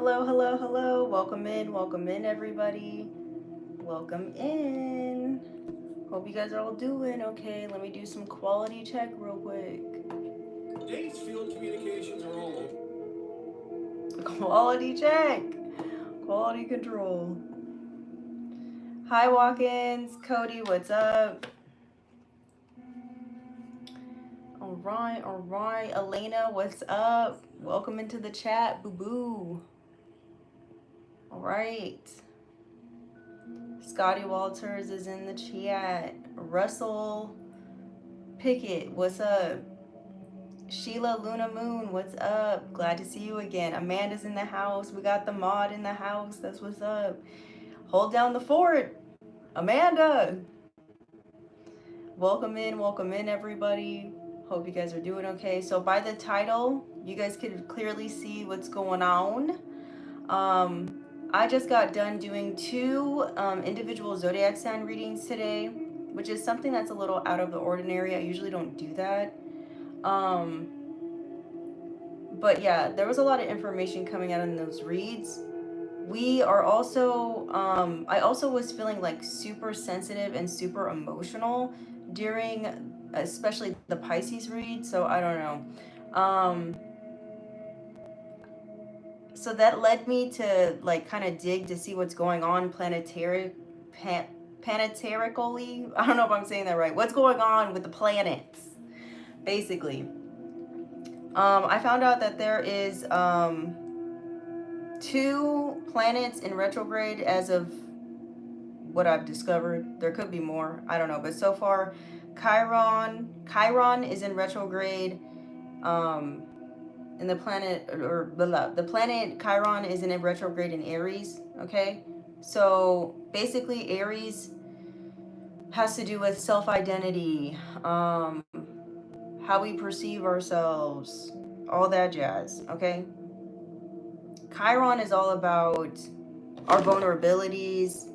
Hello, hello, hello. Welcome in, everybody. Welcome in. Hope you guys are all doing okay. Let me do some quality check real quick. Today's field communications are all over. Quality check. Quality control. Hi, Walk-ins. Cody, what's up? All right, all right. Elena, what's up? Welcome into the chat, boo-boo. All right. Scotty Walters is in the chat. Russell Pickett, what's up? Sheila Luna Moon, what's up? Glad to see you again. Amanda's in the house. We got the mod in the house. That's what's up. Hold down the fort. Amanda. Welcome in, everybody. Hope you guys are doing okay. So by the title, you guys could clearly see what's going on. I just got done doing two individual zodiac sign readings today, which is something that's a little out of the ordinary. I usually don't do that. But yeah, there was a lot of information coming out in those reads. We are also, I also was feeling like super sensitive and super emotional during, especially the Pisces read. So I don't know. So that led me to like kind of dig to see what's going on planetarically. I don't know if I'm saying that right. What's going on with the planets, basically. I found out that there is two planets in retrograde as of what I've discovered. There could be more. I don't know. But so far, Chiron is in retrograde. Um, and the planet, or the planet Chiron is in a retrograde in Aries. Okay. So basically, Aries has to do with self identity, how we perceive ourselves, all that jazz. Okay. Chiron is all about our vulnerabilities,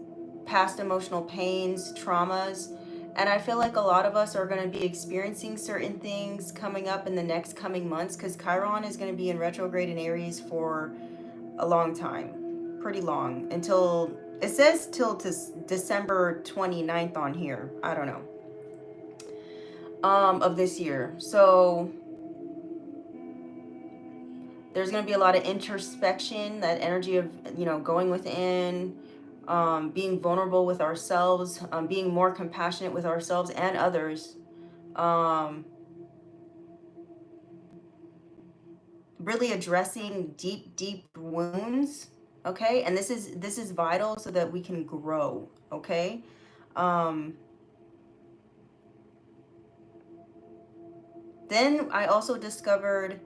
past emotional pains, traumas. And I feel like a lot of us are going to be experiencing certain things coming up in the next coming months because Chiron is going to be in retrograde in Aries for a long time, pretty long, until it says till to December 29th on here. I don't know. Of this year. So there's going to be a lot of introspection, that energy of, going within, being vulnerable with ourselves, being more compassionate with ourselves and others, um, really addressing deep wounds. Okay, and this is vital so that we can grow. Okay. um, then I also discovered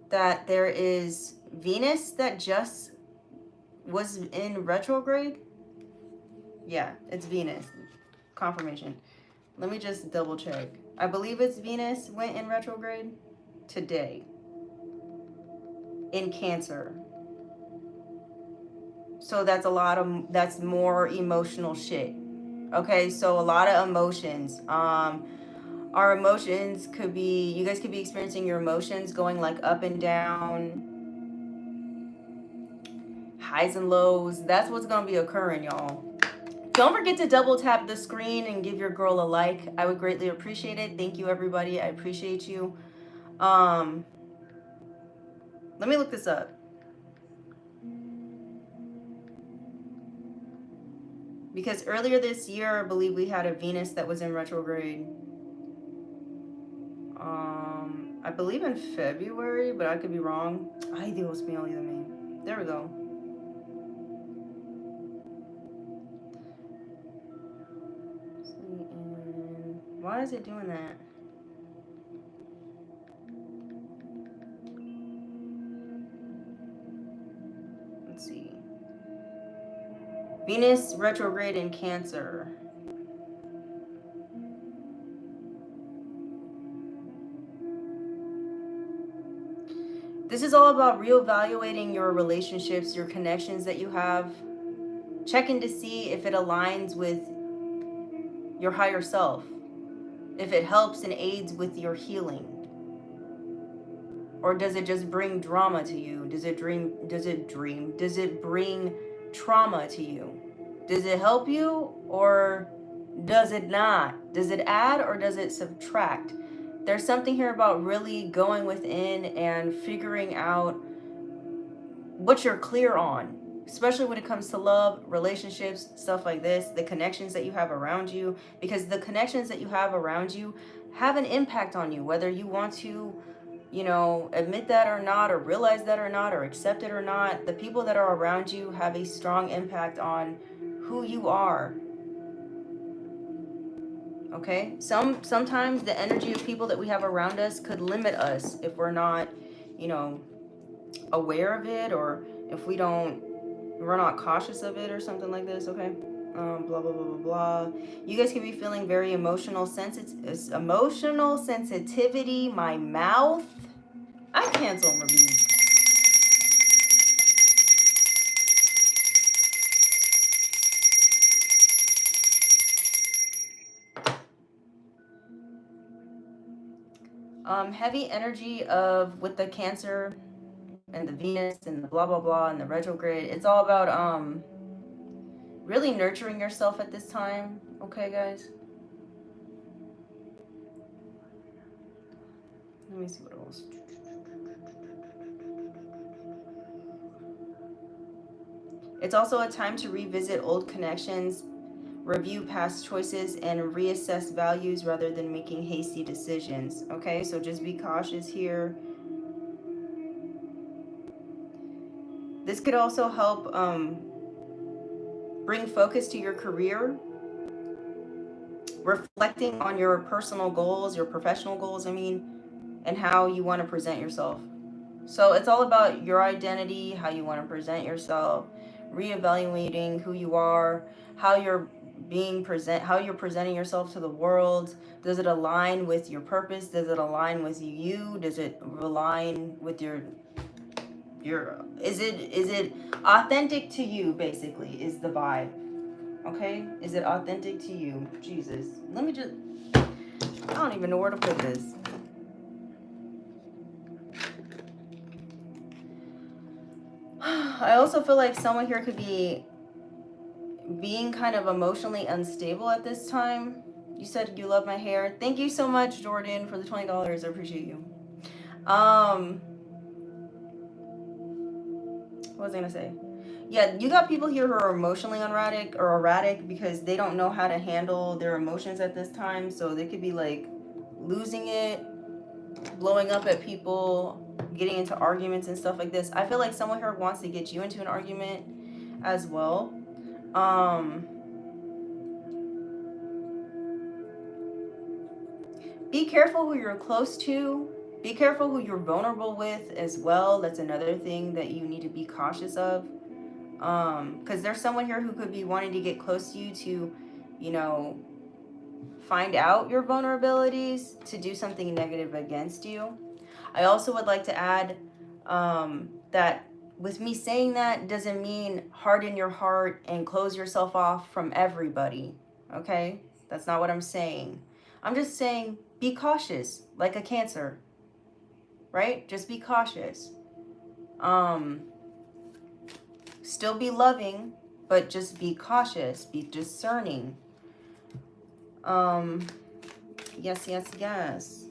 that there is Venus that just was in retrograde. Yeah, it's Venus. Confirmation. Let me just double check. I believe it's Venus went in retrograde today in Cancer. So that's more emotional shit. Okay, so a lot of emotions. Our emotions could be, you guys could be experiencing your emotions going like up and down, highs and lows. That's what's gonna be occurring, y'all. Don't forget to double tap the screen and give your girl a like. I would greatly appreciate it. Thank you, everybody. I appreciate you. Um, let me look this up. Because earlier this year, I believe we had a Venus that was in retrograde. I believe in February, but I could be wrong. Ay, Dios mío, de mí. There we go. Why is it doing that? Let's see. Venus retrograde in Cancer. This is all about reevaluating your relationships, your connections that you have. Checking to see if it aligns with your higher self, if it helps and aids with your healing. Or does it just bring drama to you? Does it bring trauma to you? Does it help you or does it not? Does it add or does it subtract? There's something here about really going within and figuring out what you're clear on, especially when it comes to love, relationships, stuff like this, the connections that you have around you, because the connections that you have around you have an impact on you, whether you want to, admit that or not, or realize that or not, or accept it or not. The people that are around you have a strong impact on who you are. Okay? Sometimes the energy of people that we have around us could limit us if we're not, aware of it, or if we're not cautious of it or something like this. Okay? Blah blah blah blah blah. You guys can be feeling very emotional sensitivity. My mouth. I cancel reviews. Heavy energy of with the Cancer and the Venus and the blah blah blah and the retrograde. It's all about really nurturing yourself at this time. Okay, guys. Let me see what else. It's also a time to revisit old connections, review past choices, and reassess values rather than making hasty decisions. Okay, so just be cautious here. This could also help bring focus to your career, reflecting on your personal goals, your professional goals, and how you want to present yourself. So it's all about your identity, how you want to present yourself, reevaluating who you are, how you're how you're presenting yourself to the world. Does it align with your purpose? Does it align with you? Does it align with your is it authentic to you, basically, is the vibe. Okay? Is it authentic to you? Jesus. Let me just I don't even know where to put this. I also feel like someone here could be being kind of emotionally unstable at this time. You said you love my hair. Thank you so much, Jordan, for the $20. I appreciate you. What was I gonna say? Yeah, you got people here who are emotionally erratic because they don't know how to handle their emotions at this time. So they could be like losing it, blowing up at people, getting into arguments and stuff like this. I feel like someone here wants to get you into an argument as well. Be careful who you're close to. Be careful who you're vulnerable with as well. That's another thing that you need to be cautious of. Because there's someone here who could be wanting to get close to you to, find out your vulnerabilities, to do something negative against you. I also would like to add that with me saying that doesn't mean harden your heart and close yourself off from everybody. Okay? That's not what I'm saying. I'm just saying be cautious, like a Cancer. Right? Just be cautious. Still be loving, but just be cautious, be discerning. Yes.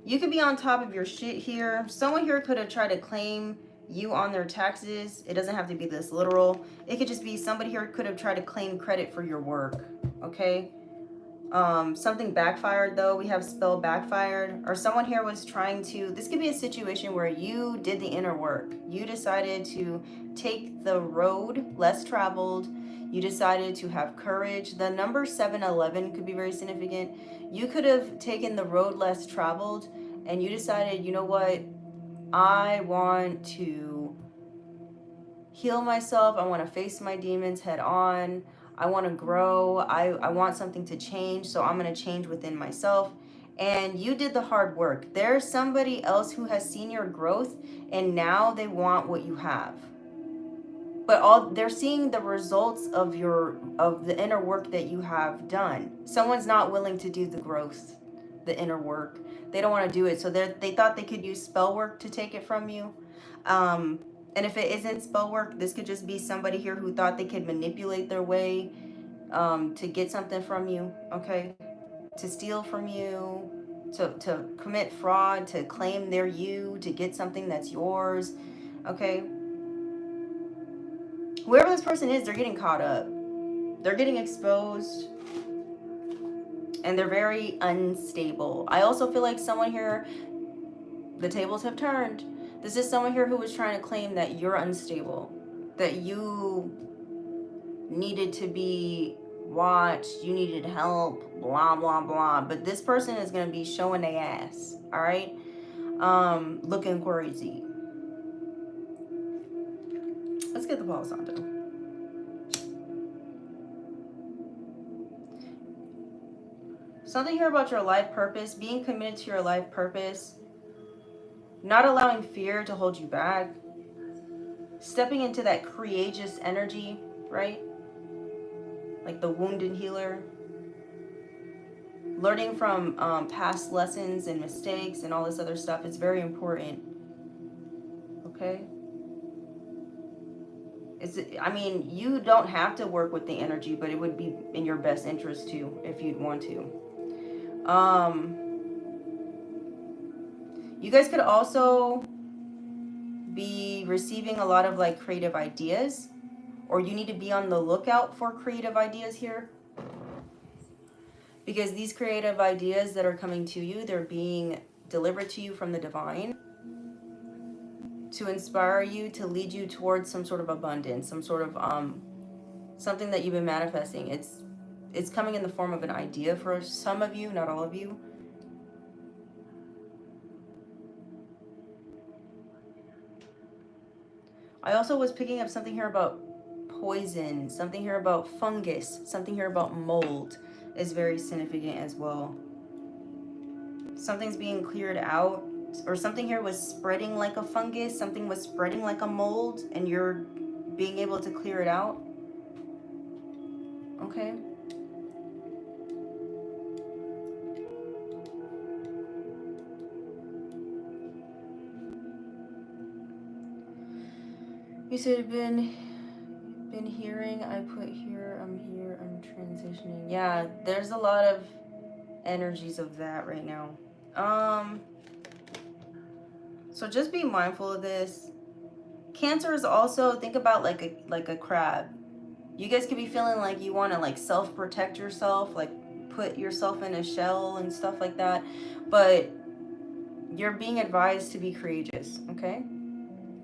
You could be on top of your shit here. Someone here could have tried to claim you on their taxes. It doesn't have to be this literal. It could just be somebody here could have tried to claim credit for your work. Okay? Something backfired though. We have spell backfired. Or someone here was trying to, this could be a situation where you did the inner work. You decided to take the road less traveled. You decided to have courage. The number 711 could be very significant. You could have taken the road less traveled and you decided, you know what? I want to heal myself. I want to face my demons head on. I want to grow. I want something to change. So I'm going to change within myself. And you did the hard work. There's somebody else who has seen your growth and now they want what you have. But they're seeing the results of the inner work that you have done. Someone's not willing to do the growth. the inner work. They don't want to do it. So they thought they could use spell work to take it from you. And if it isn't spell work, this could just be somebody here who thought they could manipulate their way to get something from you, okay? To steal from you, to commit fraud, to claim they're you, to get something that's yours, okay? Whoever this person is, they're getting caught up. They're getting exposed. And they're very unstable. I also feel like someone here, the tables have turned. This is someone here who was trying to claim that you're unstable, that you needed to be watched, you needed help, blah, blah, blah. But this person is going to be showing their ass, all right? Looking crazy. Let's get the Palo Santo. Something here about your life purpose, being committed to your life purpose, not allowing fear to hold you back, stepping into that courageous energy, right? Like the wounded healer. Learning from past lessons and mistakes and all this other stuff. It's very important. Okay? I mean, you don't have to work with the energy, but it would be in your best interest to if you'd want to. You guys could also be receiving a lot of like creative ideas, or you need to be on the lookout for creative ideas here. Because these creative ideas that are coming to you, they're being delivered to you from the divine to inspire you, to lead you towards some sort of abundance, some sort of something that you've been manifesting. It's coming in the form of an idea for some of you, not all of you. I also was picking up something here about poison, something here about fungus, something here about mold is very significant as well. Something's being cleared out, or something here was spreading like a fungus, something was spreading like a mold, and you're being able to clear it out. Okay. You said been hearing, I put here, I'm transitioning. Yeah, there's a lot of energies of that right now. So just be mindful of this. Cancer is also, think about like a crab. You guys could be feeling like you want to like self-protect yourself, like put yourself in a shell and stuff like that, but you're being advised to be courageous, okay?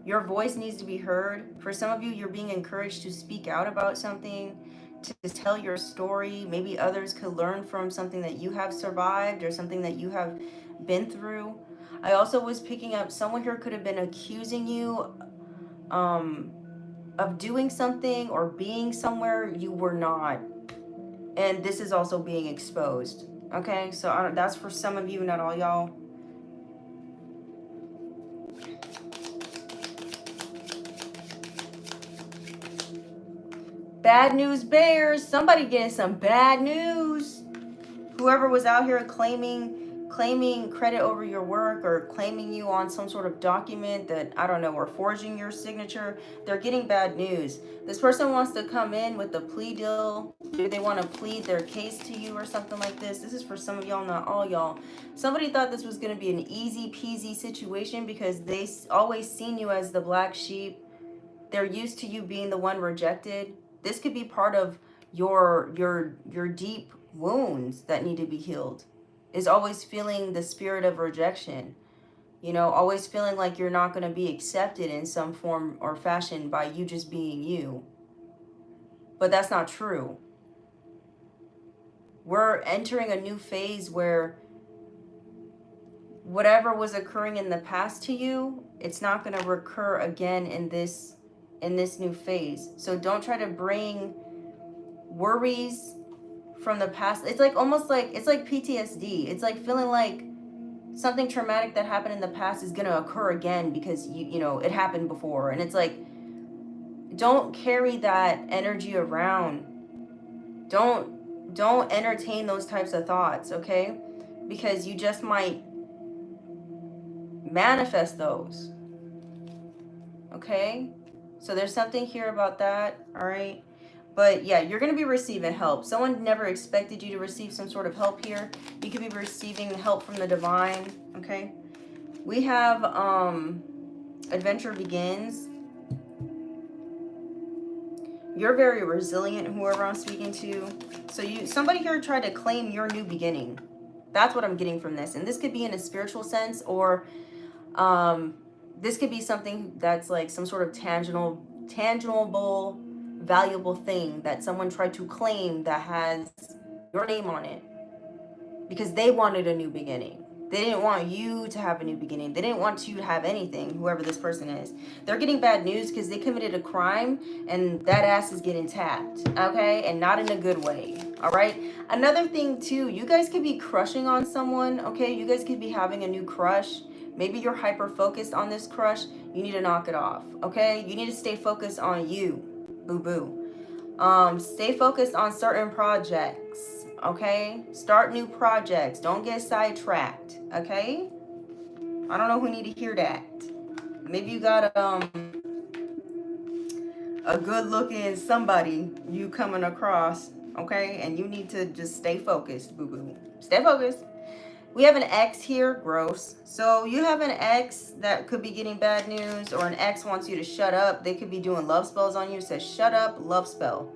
Your voice needs to be heard. For some of you, you're being encouraged to speak out about something, to tell your story. Maybe others could learn from something that you have survived or something that you have been through. I also was picking up someone here could have been accusing you of doing something or being somewhere you were not. And this is also being exposed. Okay, so that's for some of you, not all y'all. Bad news bears. Somebody getting some bad news. Whoever was out here claiming credit over your work or claiming you on some sort of document that, I don't know, or forging your signature, they're getting bad news. This person wants to come in with a plea deal. Maybe they want to plead their case to you or something like this. This is for some of y'all, not all y'all. Somebody thought this was going to be an easy peasy situation because they always seen you as the black sheep. They're used to you being the one rejected. This could be part of your deep wounds that need to be healed. Is always feeling the spirit of rejection. You know, always feeling like you're not going to be accepted in some form or fashion by you just being you. But that's not true. We're entering a new phase where whatever was occurring in the past to you, it's not going to recur again in this new phase. So don't try to bring worries from the past. It's like almost like, it's like PTSD. It's like feeling like something traumatic that happened in the past is going to occur again because you know it happened before. And it's like, don't carry that energy around. Don't entertain those types of thoughts, okay? because you just might manifest those. Okay? So there's something here about that, all right? But yeah, you're going to be receiving help. Someone never expected you to receive some sort of help here. You could be receiving help from the divine, okay? We have adventure begins. You're very resilient, whoever I'm speaking to. So somebody here tried to claim your new beginning. That's what I'm getting from this. And this could be in a spiritual sense, or this could be something that's like some sort of tangible, valuable thing that someone tried to claim that has your name on it because they wanted a new beginning. They didn't want you to have a new beginning. They didn't want you to have anything, whoever this person is. They're getting bad news because they committed a crime and that ass is getting tapped, okay? And not in a good way, all right? Another thing too, you guys could be crushing on someone, okay? You guys could be having a new crush. Maybe you're hyper focused on this crush. You need to knock it off, okay? You need to stay focused on you, boo-boo. Stay focused on certain projects, okay? Start new projects. Don't get sidetracked, okay? I don't know who need to hear that. Maybe you got a good looking somebody you coming across, okay? And you need to just stay focused, boo-boo. Stay focused. We have an ex here, gross. So you have an ex that could be getting bad news, or an ex wants you to shut up. They could be doing love spells on you. It says shut up, love spell.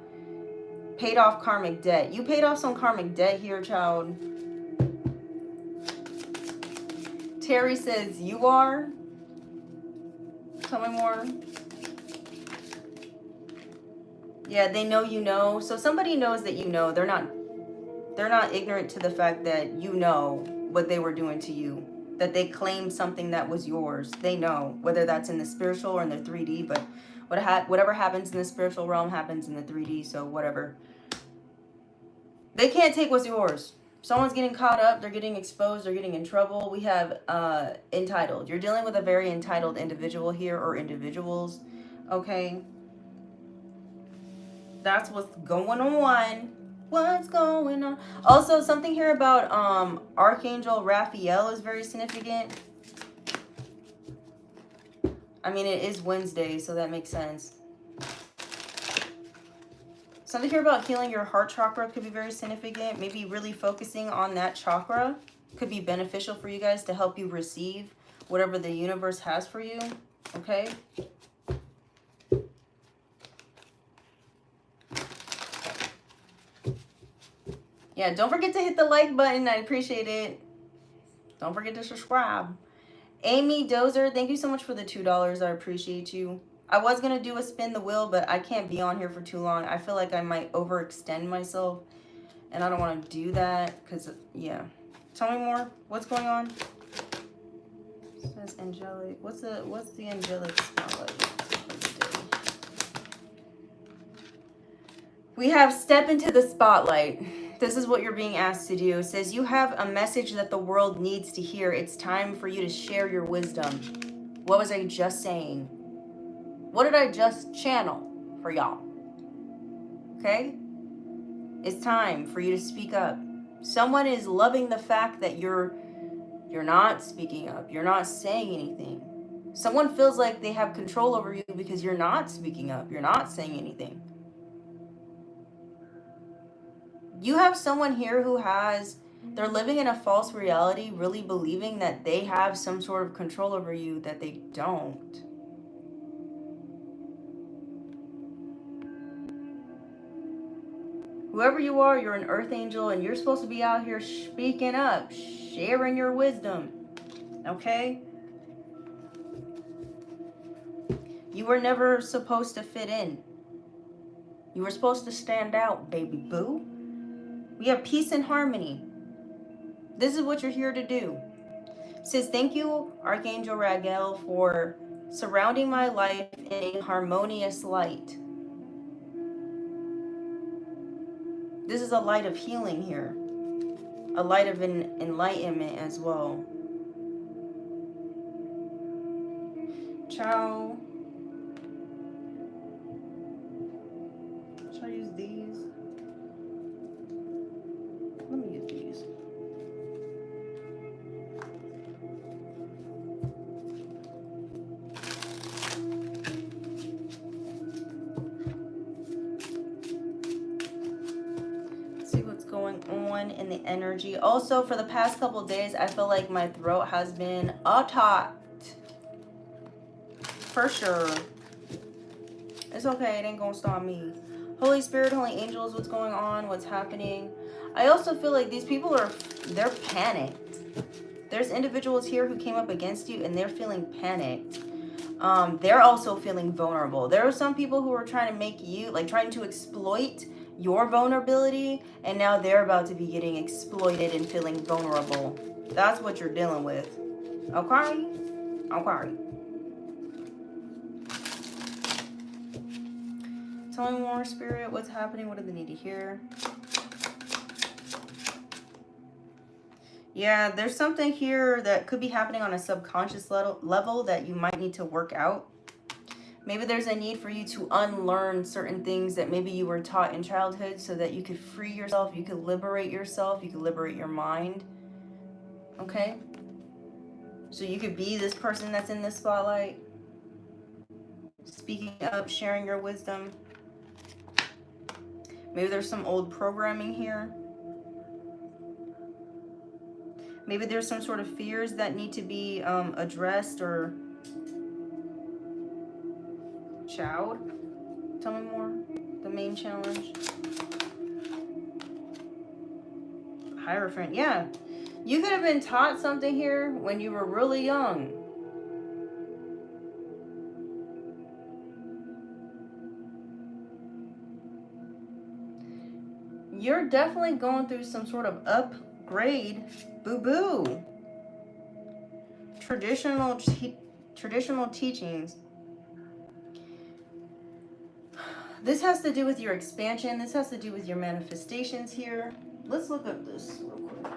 Paid off karmic debt. You paid off some karmic debt here, child. Terry says you are. Tell me more. Yeah, they know you know. So somebody knows that you know. They're not ignorant to the fact that you know what they were doing to you. That they claimed something that was yours. They know, whether that's in the spiritual or in the 3D, but whatever happens in the spiritual realm happens in the 3D, so whatever. They can't take what's yours. Someone's getting caught up, they're getting exposed, they're getting in trouble. We have entitled. You're dealing with a very entitled individual here, or individuals, okay? That's what's going on. What's going on? Also, something here about Archangel Raphael is very significant. I mean, it is Wednesday, so that makes sense. Something here about healing your heart chakra could be very significant. Maybe really focusing on that chakra could be beneficial for you guys to help you receive whatever the universe has for you, okay? Yeah, don't forget to hit the like button. I appreciate it. Don't forget to subscribe. Amy Dozer, thank you so much for the $2. I appreciate you. I was going to do a spin the wheel, but I can't be on here for too long. I feel like I might overextend myself, and I don't want to do that because, yeah. Tell me more. What's going on? It says angelic. What's the angelic spotlight? We have step into the spotlight. This is what you're being asked to do. It says you have a message that the world needs to hear. It's time for you to share your wisdom. What was I just saying? What did I just channel for y'all? Okay? It's time for you to speak up. Someone is loving the fact that you're not speaking up. You're not saying anything. Someone feels like they have control over you because you're not speaking up. You're not saying anything. You have someone here who they're living in a false reality, really believing that they have some sort of control over you that they don't. Whoever you are, you're an earth angel, and you're supposed to be out here speaking up, sharing your wisdom, okay? You were never supposed to fit in. You were supposed to stand out, baby boo. We have peace and harmony. This is what you're here to do. It says, thank you, Archangel Raguel, for surrounding my life in a harmonious light. This is a light of healing here. A light of enlightenment as well. Ciao. Should I use these? Let me use these. everyone in the energy. Also, for the past couple days, I feel like my throat has been attacked. For sure. It's okay. It ain't gonna stop me. Holy Spirit, Holy Angels, what's going on? What's happening? I also feel like these people they're panicked. There's individuals here who came up against you and they're feeling panicked. They're also feeling vulnerable. There are some people who are trying to make you, like trying to exploit your vulnerability, and now they're about to be getting exploited and feeling vulnerable. That's what you're dealing with. Okay? Okay. Tell me more, Spirit. What's happening? What do they need to hear? Yeah, there's something here that could be happening on a subconscious level that you might need to work out. Maybe there's a need for you to unlearn certain things that maybe you were taught in childhood so that you could free yourself, you could liberate yourself, you could liberate your mind. Okay? So you could be this person that's in the spotlight, speaking up, sharing your wisdom. Maybe there's some old programming here. Maybe there's some sort of fears that need to be addressed or chowed. Tell me more. The main challenge. Hierophant. Yeah. You could have been taught something here when you were really young. You're definitely going through some sort of upgrade. Boo-boo. Traditional teachings. This has to do with your expansion. This has to do with your manifestations here. Let's look up this real quick.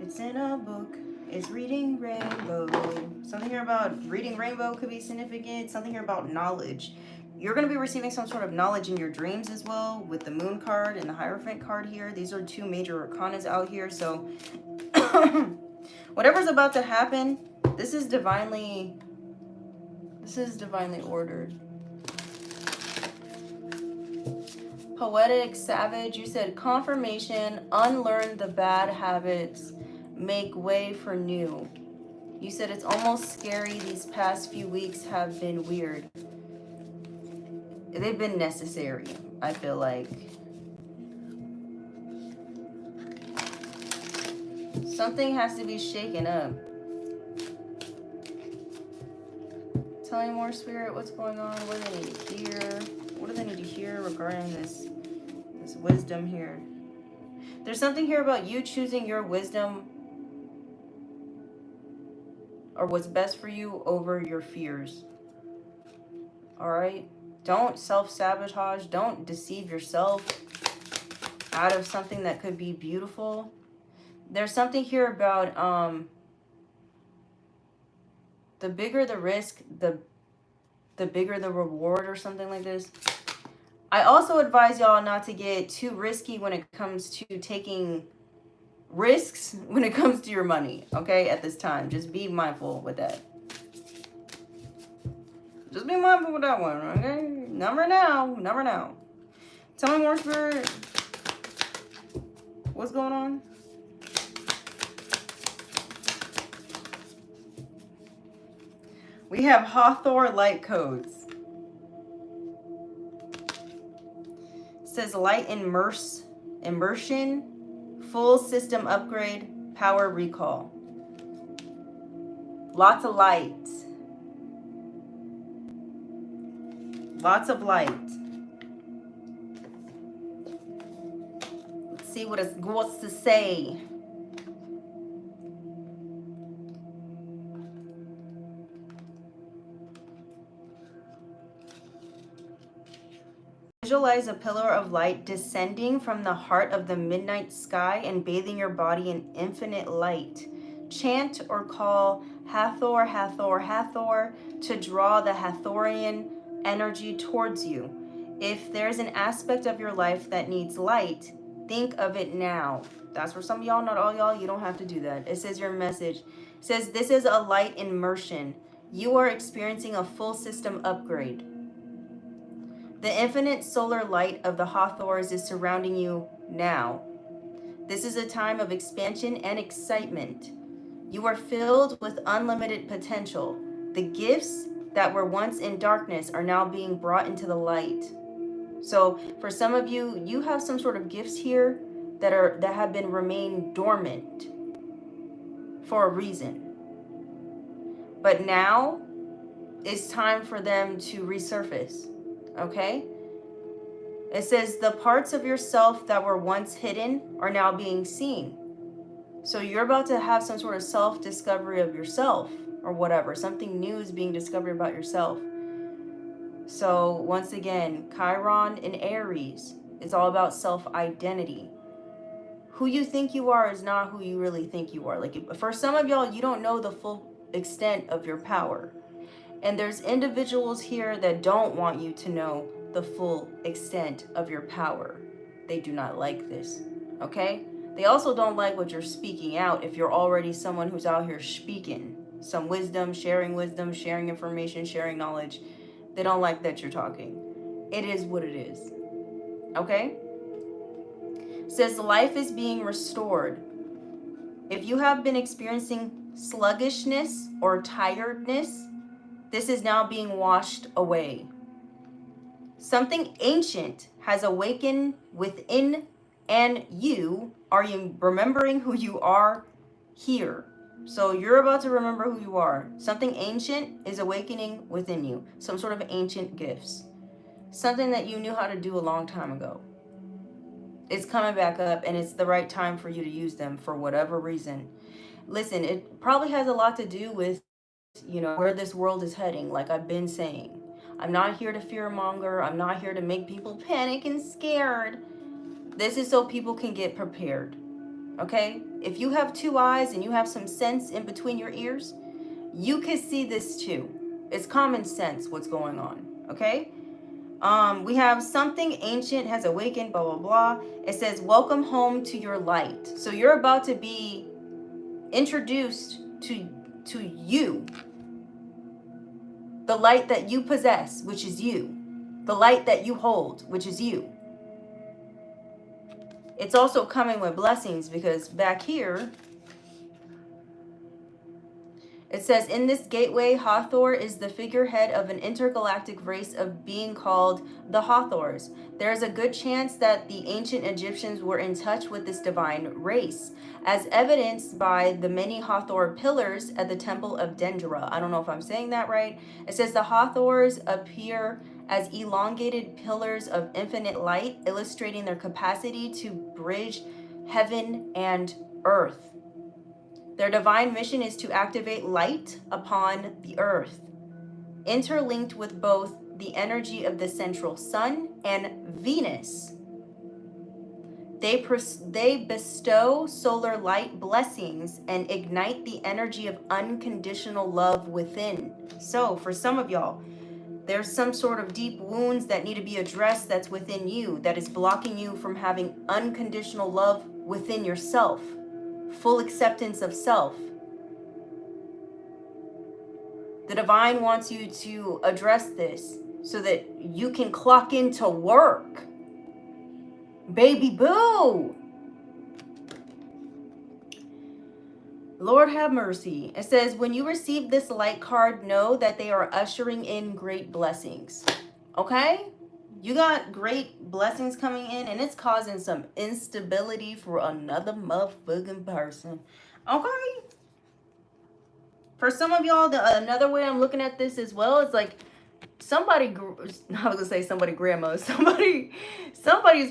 It's in a book. It's reading rainbow. Something here about reading rainbow could be significant. Something here about knowledge. You're going to be receiving some sort of knowledge in your dreams as well with the moon card and the Hierophant card here. These are two major arcanas out here. So whatever's about to happen, this is divinely ordered. Poetic Savage, you said confirmation, unlearn the bad habits, make way for new. You said it's almost scary. These past few weeks have been weird. They've been necessary, I feel like. Something has to be shaken up. Tell me more, Spirit. What's going on? What do they need to hear? What do they need to hear regarding this wisdom here? There's something here about you choosing your wisdom or what's best for you over your fears. All right? Don't self-sabotage. Don't deceive yourself out of something that could be beautiful. There's something here about the bigger the risk, the bigger the reward or something like this. I also advise y'all not to get too risky when it comes to taking risks when it comes to your money, okay, at this time. Just be mindful with that. Just be mindful with that one, okay? Number now. Tell me more, Spirit. What's going on? We have Hathor light codes. It says light immersion, full system upgrade, power recall. Lots of light. Lots of light. Let's see what it wants to say. Visualize a pillar of light descending from the heart of the midnight sky and bathing your body in infinite light. Chant or call Hathor, Hathor, Hathor to draw the Hathorian energy towards you. If there's an aspect of your life that needs light, think of it now. That's for some of y'all, not all y'all. You don't have to do that. It says your message. It says this is a light immersion. You are experiencing a full system upgrade. The infinite solar light of the Hathors is surrounding you now. This is a time of expansion and excitement. You are filled with unlimited potential. The gifts that were once in darkness are now being brought into the light. So for some of you, you have some sort of gifts here that have been remained dormant for a reason. But now it's time for them to resurface. Okay? It says the parts of yourself that were once hidden are now being seen. So you're about to have some sort of self-discovery of yourself or whatever. Something new is being discovered about yourself. So once again, Chiron in Aries is all about self-identity. Who you think you are is not who you really think you are. Like for some of y'all, you don't know the full extent of your power. And there's individuals here that don't want you to know the full extent of your power. They do not like this, okay? They also don't like what you're speaking out if you're already someone who's out here speaking some wisdom, sharing information, sharing knowledge. They don't like that you're talking. It is what it is, okay? It says life is being restored. If you have been experiencing sluggishness or tiredness, this is now being washed away. Something ancient has awakened within, and you are remembering who you are here. So you're about to remember who you are. Something ancient is awakening within you. Some sort of ancient gifts. Something that you knew how to do a long time ago. It's coming back up, and it's the right time for you to use them for whatever reason. Listen, it probably has a lot to do with, where this world is heading, like I've been saying. I'm not here to fearmonger. I'm not here to make people panic and scared. This is so people can get prepared, okay? If you have two eyes and you have some sense in between your ears, you can see this too. It's common sense what's going on, okay? We have something ancient has awakened, blah, blah, blah. It says, welcome home to your light. So you're about to be introduced to you. The light that you possess, which is you. The light that you hold, which is you. It's also coming with blessings because back here, it says, in this gateway, Hathor is the figurehead of an intergalactic race of being called the Hathors. There is a good chance that the ancient Egyptians were in touch with this divine race, as evidenced by the many Hathor pillars at the Temple of Dendera. I don't know if I'm saying that right. It says the Hathors appear as elongated pillars of infinite light, illustrating their capacity to bridge heaven and earth. Their divine mission is to activate light upon the earth, interlinked with both the energy of the central sun and Venus. They bestow solar light blessings and ignite the energy of unconditional love within. So for some of y'all, there's some sort of deep wounds that need to be addressed that's within you, that is blocking you from having unconditional love within yourself. Full acceptance of self. The divine wants you to address this so that you can clock into work. Baby boo. Lord have mercy. It says, when you receive this light card, know that they are ushering in great blessings. Okay? You got great blessings coming in, and it's causing some instability for another motherfucking person. Okay? For some of y'all, another way I'm looking at this as well is like somebody, I was gonna say somebody grandma, somebody's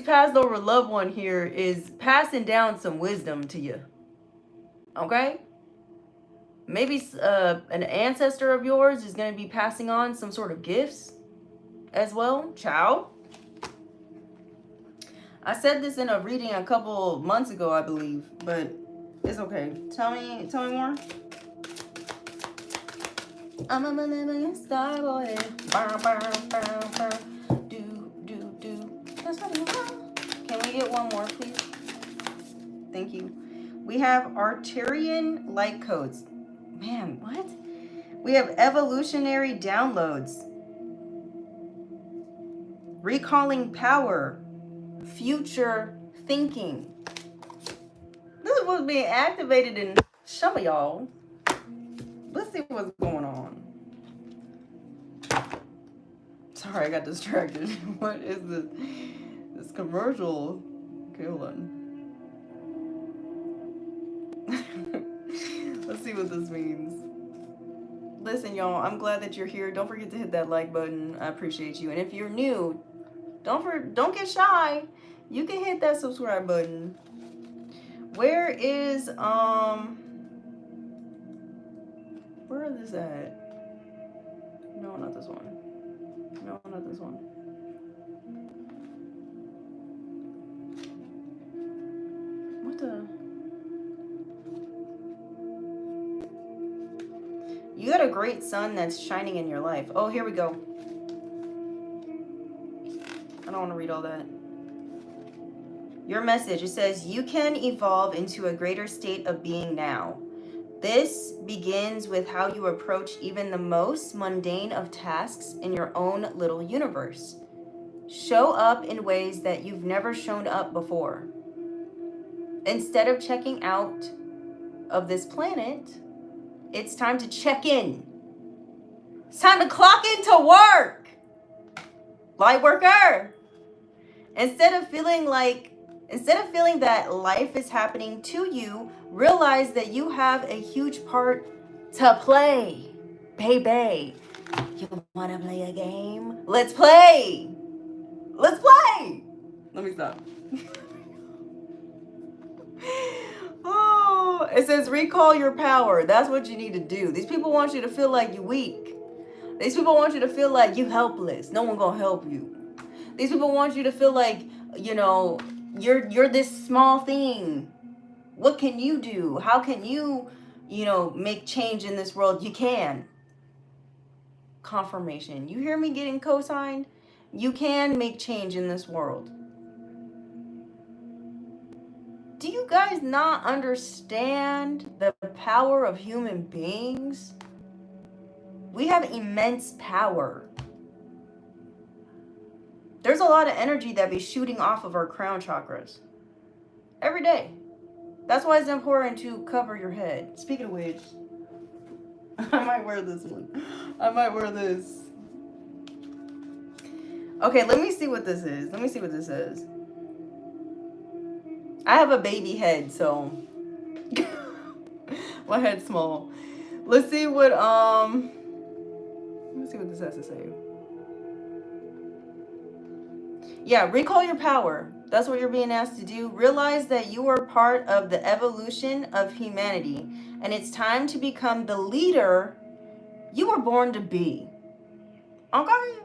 passed over loved one here is passing down some wisdom to you. Okay? Maybe an ancestor of yours is going to be passing on some sort of gifts as well. Ciao. I said this in a reading a couple months ago, I believe, but it's okay. Tell me more. I'm a motherfucking star boy. Do. That's what you want. Can we get one more, please? Thank you. We have Arterian light codes. Man, what? We have evolutionary downloads. recalling power, future thinking. This is what's being activated in some of y'all. Let's see what's going on. Sorry, I got distracted. What is this? This commercial. Okay, hold on. Let's see what this means. Listen, y'all, I'm glad that you're here. Don't forget to hit that like button. I appreciate you. And if you're new, don't get shy. You can hit that subscribe button. Where is where is this at? No, not this one. No, not this one. What the? You got a great sun that's shining in your life. Oh, here we go. I don't want to read all that. Your message, it says, you can evolve into a greater state of being now. This begins with how you approach even the most mundane of tasks in your own little universe. Show up in ways that you've never shown up before. Instead of checking out of this planet, it's time to check in. It's time to clock into work. Light worker. Instead of feeling that life is happening to you, realize that you have a huge part to play. Baby, you want to play a game? Let's play. Let's play. Let me stop. Oh, it says recall your power. That's what you need to do. These people want you to feel like you're weak. These people want you to feel like you helpless. No one gonna help you. These people want you to feel like, you know, you're this small thing. What can you do? How can you, make change in this world? You can. Confirmation. You hear me getting co-signed? You can make change in this world. Do you guys not understand the power of human beings? We have immense power. There's a lot of energy that be shooting off of our crown chakras every day. That's why it's important to cover your head. Speaking of which, I might wear this one. I might wear this. Okay, let me see what this is. Let me see what this is. I have a baby head, so my head's small. Let's see what this has to say. Yeah, recall your power. That's what you're being asked to do. Realize that you are part of the evolution of humanity, and it's time to become the leader you were born to be. Okay?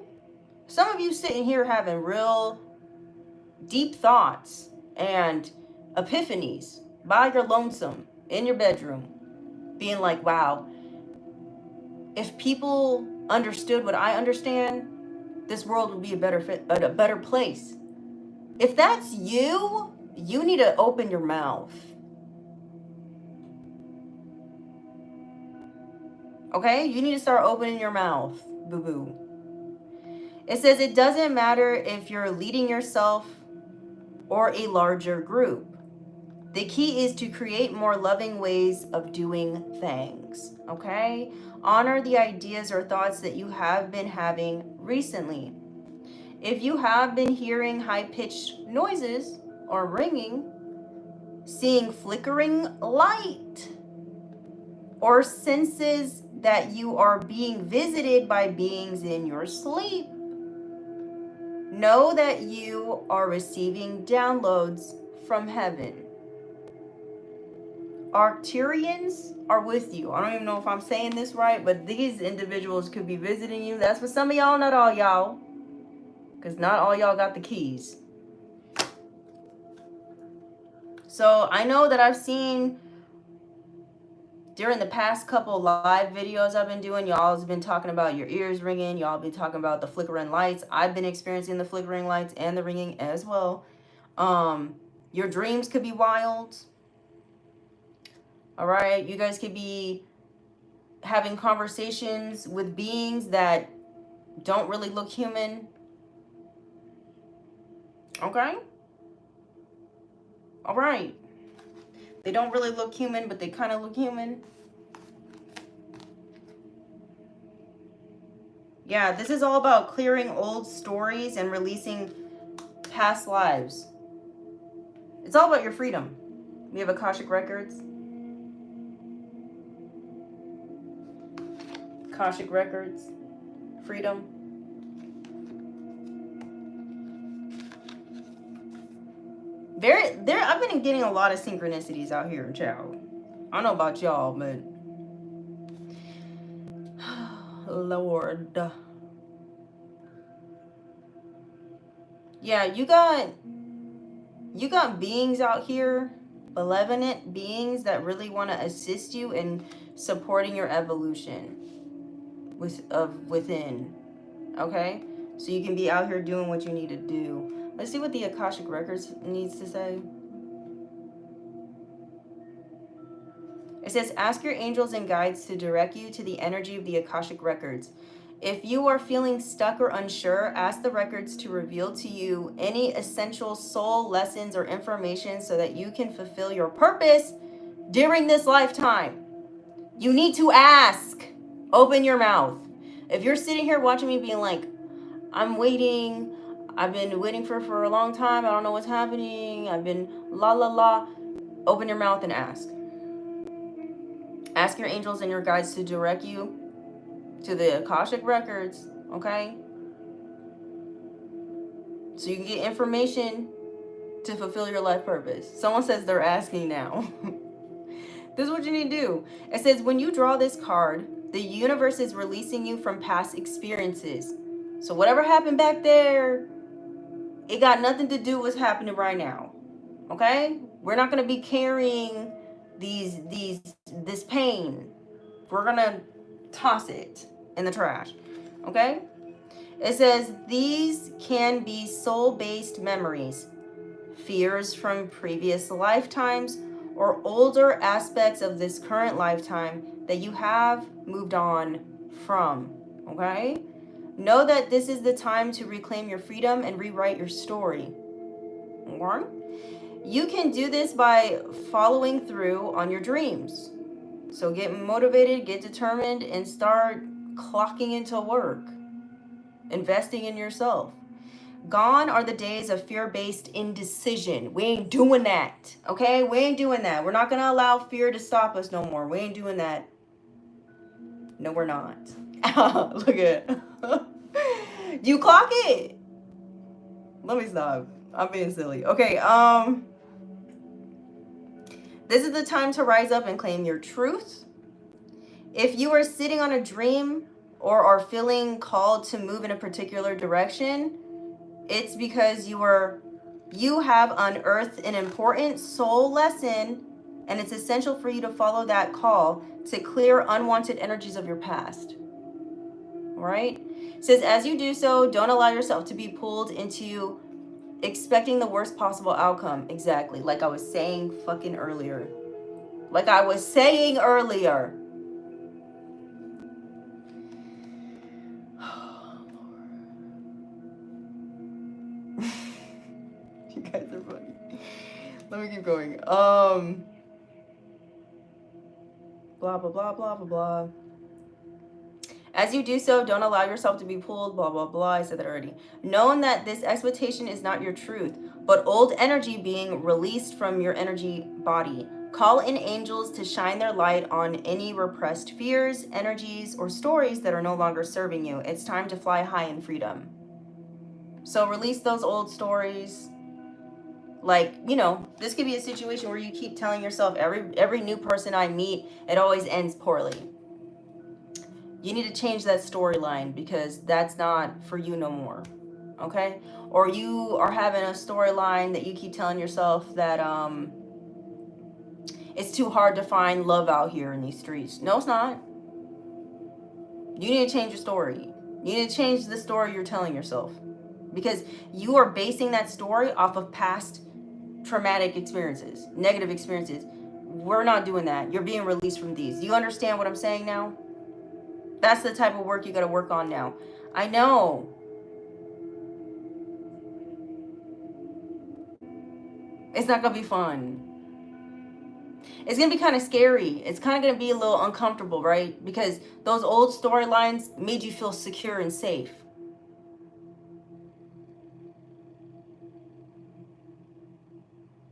Some of you sitting here having real deep thoughts and epiphanies by your lonesome in your bedroom, being like, wow, if people understood what I understand, this world would be a better place. If that's you, you need to open your mouth. Okay? You need to start opening your mouth, boo-boo. It says it doesn't matter if you're leading yourself or a larger group. The key is to create more loving ways of doing things. Okay? Honor the ideas or thoughts that you have been having recently. If you have been hearing high-pitched noises or ringing, seeing flickering light, or senses that you are being visited by beings in your sleep, know that you are receiving downloads from heaven. Arcturians are with you. I don't even know if I'm saying this right, but these individuals could be visiting you. That's for some of y'all, not all y'all. Because not all y'all got the keys. So I know that I've seen during the past couple live videos I've been doing, y'all have been talking about your ears ringing. Y'all been talking about the flickering lights. I've been experiencing the flickering lights and the ringing as well. Your dreams could be wild. All right. You guys could be having conversations with beings that don't really look human. Okay? All right. They don't really look human, but they kind of look human. Yeah, this is all about clearing old stories and releasing past lives. It's all about your freedom. We have Akashic Records. Akashic Records. Freedom. I've been getting a lot of synchronicities out here, child. I don't know about y'all, but Lord. Yeah, you got beings out here, benevolent beings that really want to assist you in supporting your evolution within. Okay? So you can be out here doing what you need to do. Let's see what the Akashic Records needs to say. It says, ask your angels and guides to direct you to the energy of the Akashic Records. If you are feeling stuck or unsure, ask the records to reveal to you any essential soul lessons or information so that you can fulfill your purpose during this lifetime. You need to ask. Open your mouth. If you're sitting here watching me being like, I'm waiting, I've been waiting for a long time, I don't know what's happening, I've been la la la, open your mouth and ask. Ask your angels and your guides to direct you to the Akashic Records, okay? So you can get information to fulfill your life purpose. Someone says they're asking now. This is what you need to do. It says, when you draw this card, the universe is releasing you from past experiences. So whatever happened back there, it got nothing to do with what's happening right now. Okay? We're not going to be carrying this pain. We're going to toss it in the trash. Okay? It says these can be soul-based memories, fears from previous lifetimes, or older aspects of this current lifetime that you have moved on from. Okay? Know that this is the time to reclaim your freedom and rewrite your story. Okay? You can do this by following through on your dreams. So get motivated, get determined, and start clocking into work. Investing in yourself. Gone are the days of fear-based indecision. We ain't doing that. Okay? We ain't doing that. We're not going to allow fear to stop us no more. We ain't doing that. No, we're not. Look at you clock it. Let me stop. I'm being silly. Okay, this is the time to rise up and claim your truth. If you are sitting on a dream or are feeling called to move in a particular direction, it's because you have unearthed an important soul lesson, and it's essential for you to follow that call to clear unwanted energies of your past. All right? It says, as you do so, don't allow yourself to be pulled into expecting the worst possible outcome. Exactly. Like I was saying fucking earlier. Like I was saying earlier. You guys are funny. Let me keep going. Blah, blah, blah, blah, blah, blah. As you do so, don't allow yourself to be pulled, blah, blah, blah. I said that already. Knowing that this expectation is not your truth, but old energy being released from your energy body. Call in angels to shine their light on any repressed fears, energies, or stories that are no longer serving you. It's time to fly high in freedom. So release those old stories. Like, you know, this could be a situation where you keep telling yourself, every new person I meet, it always ends poorly. You need to change that storyline because that's not for you no more. Okay? Or you are having a storyline that you keep telling yourself that it's too hard to find love out here in these streets. No, it's not. You need to change your story. You need to change the story you're telling yourself. Because you are basing that story off of past traumatic experiences, negative experiences. We're not doing that. You're being released from these. Do you understand what I'm saying now? That's the type of work you got to work on now. I know. It's not gonna be fun. It's gonna be kind of scary. It's kind of gonna be a little uncomfortable, right? Because those old storylines made you feel secure and safe.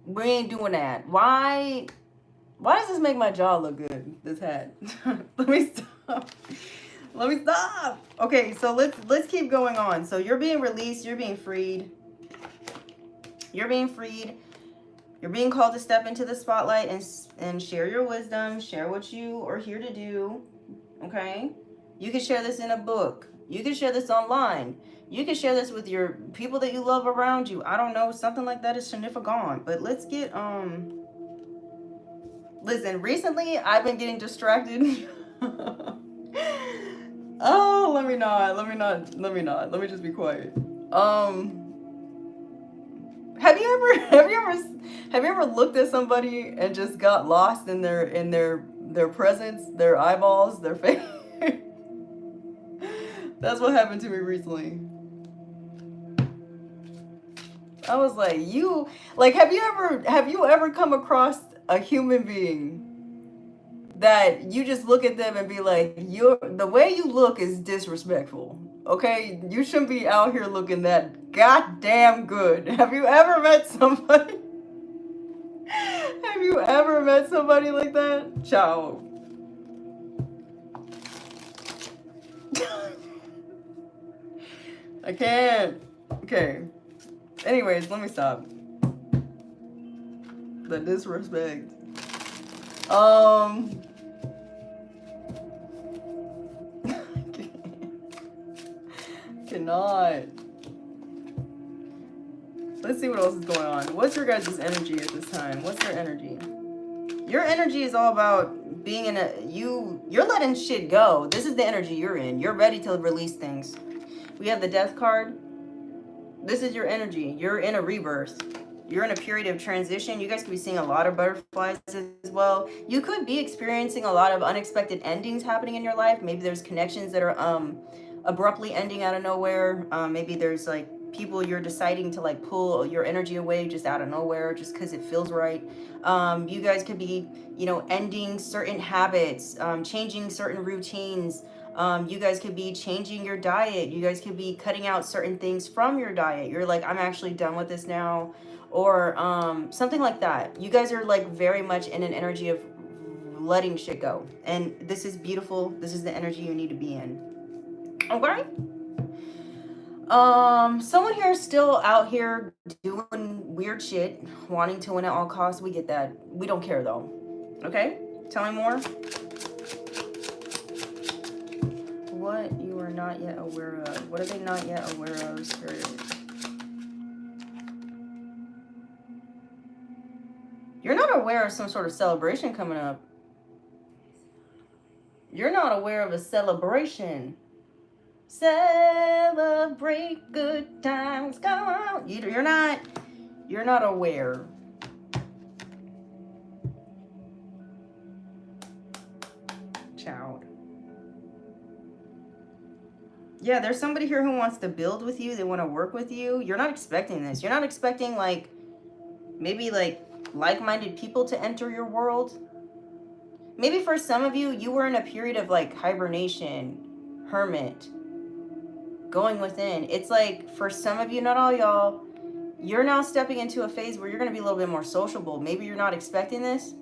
We ain't doing that. Why? Why does this make my jaw look good? This hat. Let me stop. Let me stop. Okay, so let's keep going on. So you're being released. You're being freed. You're being freed. You're being called to step into the spotlight and share your wisdom. Share what you are here to do. Okay. You can share this in a book. You can share this online. You can share this with your people that you love around you. I don't know, something like that is shanifagon. But let's get listen, recently I've been getting distracted. Oh, let me not. Let me just be quiet. Have you ever looked at somebody and just got lost in their presence, their eyeballs, their face? That's what happened to me recently. I was like, have you ever come across a human being that you just look at them and be like, the way you look is disrespectful. Okay? You shouldn't be out here looking that goddamn good. Have you ever met somebody? Have you ever met somebody like that? Ciao. I can't. Okay. Anyways, let me stop. The disrespect. Cannot. Let's see what else is going on. What's your guys' energy at this time? What's your energy? Your energy is all about being in you're letting shit go. This is the energy you're in. You're ready to release things. We have the death card. This is your energy. You're in a rebirth. You're in a period of transition. You guys could be seeing a lot of butterflies as well. You could be experiencing a lot of unexpected endings happening in your life. Maybe there's connections that are abruptly ending out of nowhere. Maybe there's like people you're deciding to like pull your energy away just out of nowhere just because it feels right. You guys could be, ending certain habits, changing certain routines. You guys could be changing your diet. You guys could be cutting out certain things from your diet. You're like, I'm actually done with this now. Or something like that. You guys are like very much in an energy of letting shit go. And this is beautiful. This is the energy you need to be in. Okay? Someone here is still out here doing weird shit, wanting to win at all costs. We get that. We don't care though. Okay? Tell me more. What you are not yet aware of. What are they not yet aware of, Spirit? You're not aware of some sort of celebration coming up. You're not aware of a celebration. Celebrate good times. Come on. You're not aware. Child. Yeah, there's somebody here who wants to build with you. They want to work with you. You're not expecting this. You're not expecting maybe like-minded people to enter your world. Maybe for some of you, you were in a period of hibernation, hermit, going within. It's like for some of you, not all y'all, you're now stepping into a phase where you're going to be a little bit more sociable. Maybe you're not expecting this,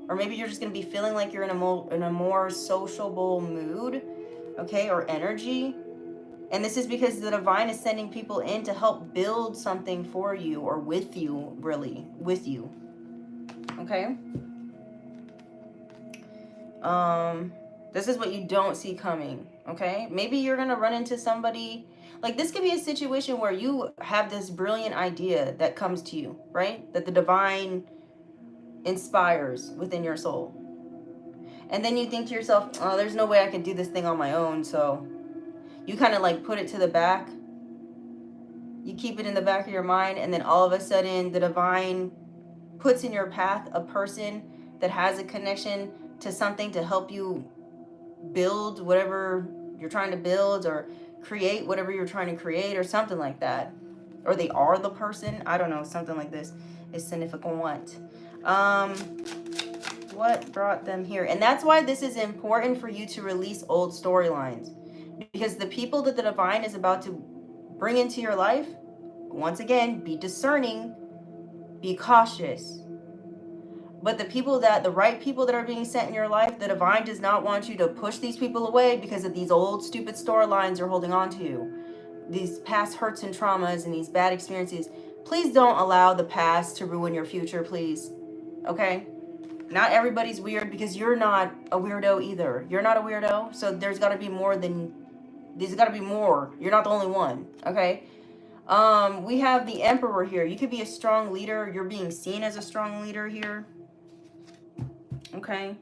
or maybe you're just going to be feeling like you're in a more sociable mood, okay, or energy. And this is because the divine is sending people in to help build something for you or with you, really, with you. Okay? This is what you don't see coming, okay? Maybe you're going to run into somebody, this could be a situation where you have this brilliant idea that comes to you, right? That the divine inspires within your soul. And then you think to yourself, oh, there's no way I can do this thing on my own, so you kind of put it to the back. You keep it in the back of your mind, and then all of a sudden the divine puts in your path a person that has a connection to something to help you build whatever you're trying to build or create whatever you're trying to create or something like that. or they are the person. I don't know, something like this is significant. What brought them here? And that's why this is important for you to release old storylines, because the people that the divine is about to bring into your life, once again, be discerning, be cautious. But the right people that are being sent in your life, the divine does not want you to push these people away because of these old stupid storylines you're holding on to. These past hurts and traumas and these bad experiences. Please don't allow the past to ruin your future, please. Okay? Not everybody's weird, because you're not a weirdo either. You're not a weirdo, so there's got to be more than... There's got to be more. You're not the only one, okay? We have the Emperor here. You could be a strong leader. You're being seen as a strong leader here. Okay.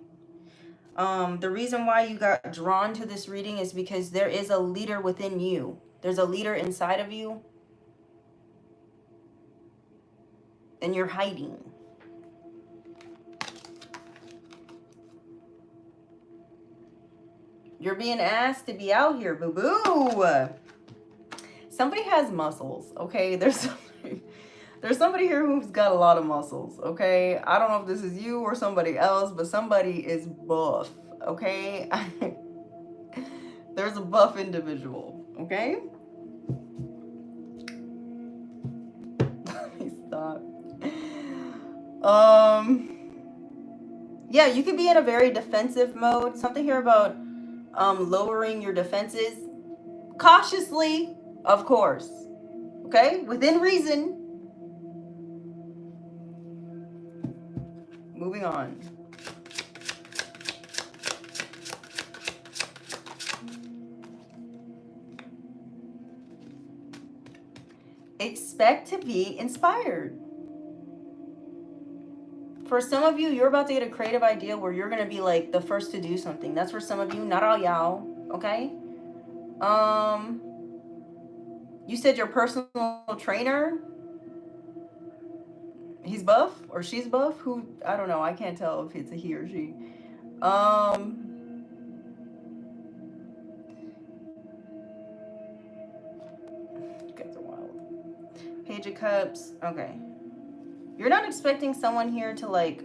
The reason why you got drawn to this reading is because there is a leader within you. There's a leader inside of you. And you're hiding. You're being asked to be out here, boo-boo. Somebody has muscles, okay? There's somebody here who's got a lot of muscles, okay? I don't know if this is you or somebody else, but somebody is buff, okay? There's a buff individual, okay? Let me stop. Yeah, you could be in a very defensive mode. Something here about lowering your defenses cautiously, of course, okay, within reason. Moving on. Expect to be inspired. For some of you, you're about to get a creative idea where you're going to be like the first to do something. That's for some of you, not all y'all, okay? You said your personal trainer, he's buff or she's buff? Who? I don't know. I can't tell if it's a he or she. Guys are wild. Page of Cups. Okay. You're not expecting someone here to like...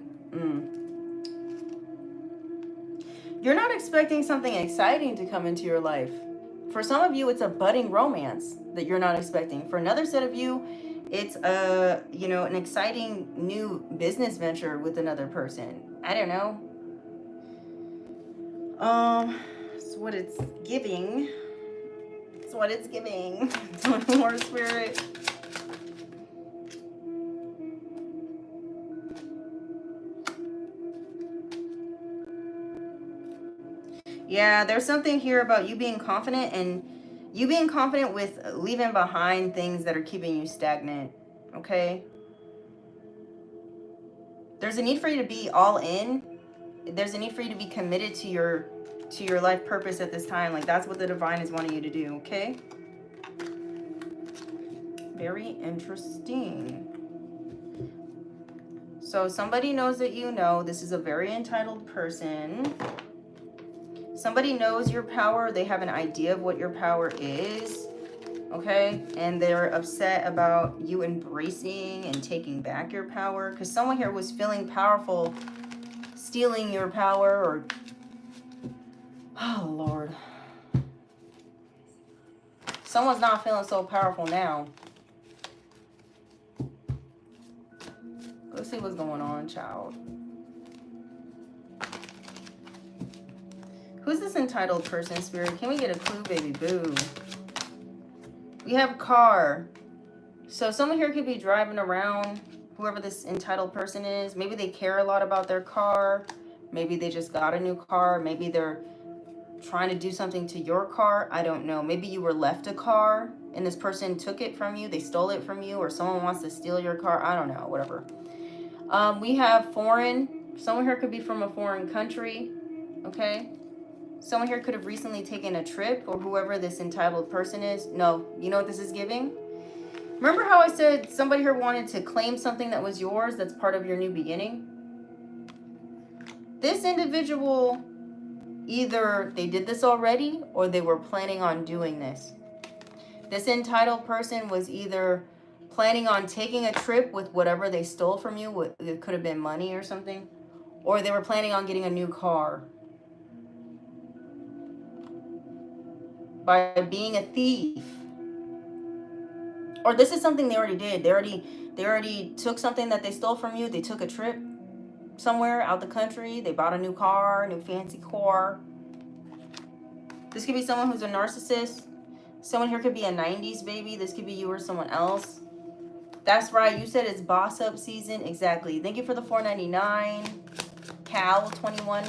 You're not expecting something exciting to come into your life. For some of you, it's a budding romance that you're not expecting. For another set of you, it's an exciting new business venture with another person. I don't know. It's what it's giving. It's what it's giving. More spirit. Yeah, there's something here about you being confident, and you being confident with leaving behind things that are keeping you stagnant, okay? There's a need for you to be all in. There's a need for you to be committed to your life purpose at this time. Like, that's what the divine is wanting you to do, okay? Very interesting. So somebody knows that you know. This is a very entitled person. Somebody knows your power. They have an idea of what your power is, okay? And they're upset about you embracing and taking back your power, because someone here was feeling powerful, stealing your power, or... Oh, Lord. Someone's not feeling so powerful now. Let's see what's going on, child. Who's this entitled person, Spirit? Can we get a clue, baby boo? We have car. So someone here could be driving around, whoever this entitled person is. Maybe they care a lot about their car. Maybe they just got a new car. Maybe they're trying to do something to your car. I don't know. Maybe you were left a car and this person took it from you. They stole it from you, or someone wants to steal your car. I don't know, whatever. We have foreign. Someone here could be from a foreign country, okay? Someone here could have recently taken a trip, or whoever this entitled person is. No, you know what this is giving? Remember how I said somebody here wanted to claim something that was yours, that's part of your new beginning? This individual, either they did this already or they were planning on doing this. This entitled person was either planning on taking a trip with whatever they stole from you. It could have been money or something. Or they were planning on getting a new car. By being a thief. Or this is something they already did. They already took something that they stole from you. They took a trip somewhere out the country. They bought a new car, new fancy car. This could be someone who's a narcissist. Someone here could be a 90s baby. This could be you or someone else. That's right. You said it's boss up season. Exactly. Thank you for the $4.99. Cal 21.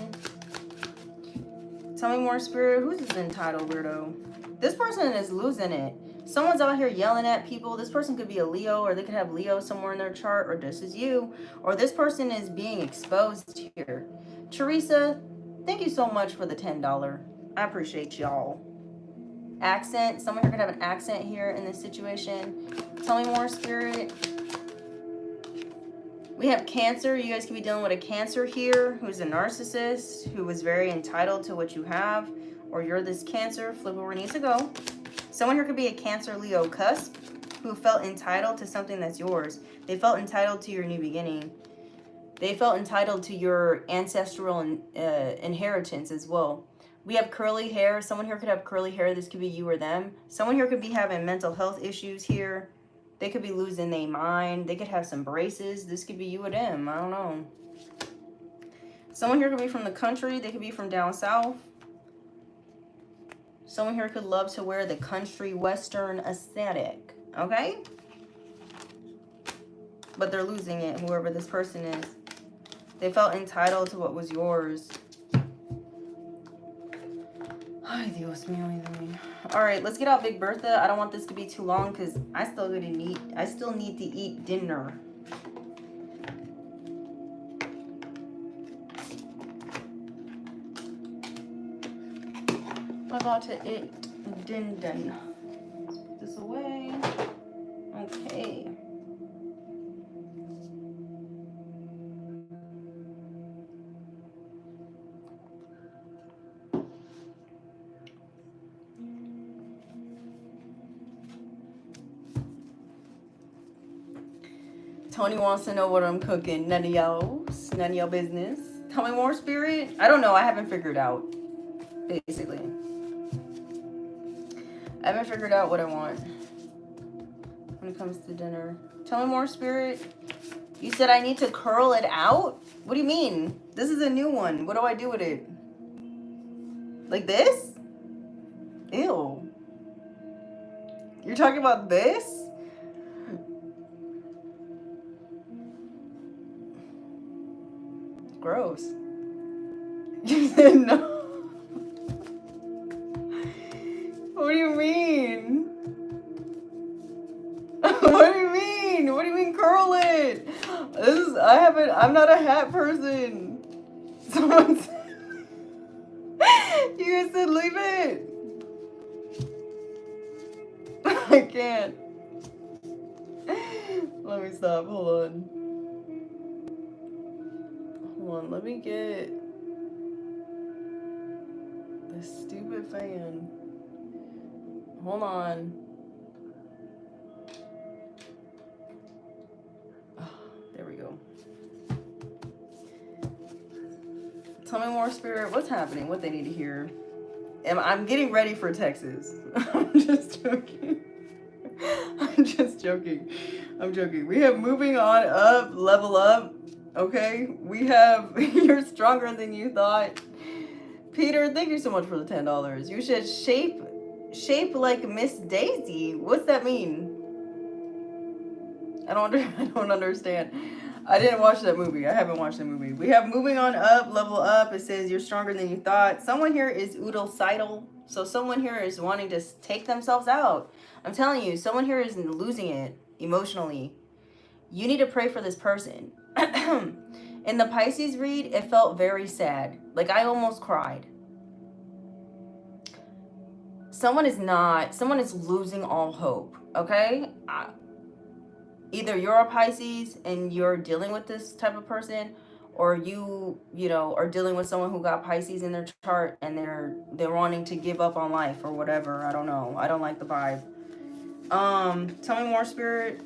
Tell me more, Spirit. Who's this entitled weirdo? This person is losing it. Someone's out here yelling at people. This person could be a Leo, or they could have Leo somewhere in their chart, or this is you, or this person is being exposed here. Teresa, thank you so much for the $10. I appreciate y'all. Accent. Someone here could have an accent here in this situation. Tell me more, Spirit. We have Cancer. You guys could be dealing with a Cancer here who's a narcissist, who is very entitled to what you have, or you're this Cancer. Flip where it needs to go. Someone here could be a Cancer Leo cusp who felt entitled to something that's yours. They felt entitled to your new beginning. They felt entitled to your ancestral inheritance as well. We have curly hair. Someone here could have curly hair. This could be you or them. Someone here could be having mental health issues here. They could be losing their mind. They could have some braces. This could be you or them. I don't know. Someone here could be from the country. They could be from down south. Someone here could love to wear the country western aesthetic. Okay? But they're losing it, whoever this person is. They felt entitled to what was yours. Ay, Dios mío, mío. All right, let's get out Big Bertha. I don't want this to be too long because I still need to eat dinner. I'm about to eat din. Let's put this away. Okay. Tony wants to know what I'm cooking. None of y'all business. Tell me more, Spirit. I don't know. I haven't figured out. Basically, I haven't figured out what I want when it comes to dinner. Tell me more, Spirit. You said I need to curl it out? What do you mean? This is a new one. What do I do with it? Like this? Ew. You're talking about this? Gross. You said no. What do you mean? What do you mean? What do you mean curl it? I'm not a hat person. Someone said, you guys said leave it. I can't. Let me stop. Hold on. Let me get this stupid fan. Hold on. Oh, there we go. Tell me more, Spirit. What's happening? What they need to hear? I'm getting ready for Texas. I'm just joking. I'm joking. We have moving on up, level up. Okay, we have you're stronger than you thought. Peter, thank you so much for the $10. You should shape like Miss Daisy. What's that mean? I don't understand. I didn't watch that movie. I haven't watched the movie. We have moving on up, level up. It says you're stronger than you thought. Someone here is oodle-sidle. So someone here is wanting to take themselves out. I'm telling you, someone here is losing it emotionally. You need to pray for this person. In the Pisces read, it felt very sad. Like I almost cried. Someone is losing all hope. Okay? Either you're a Pisces and you're dealing with this type of person, or you are dealing with someone who got Pisces in their chart and they're wanting to give up on life or whatever. I don't know. I don't like the vibe. Tell me more, Spirit.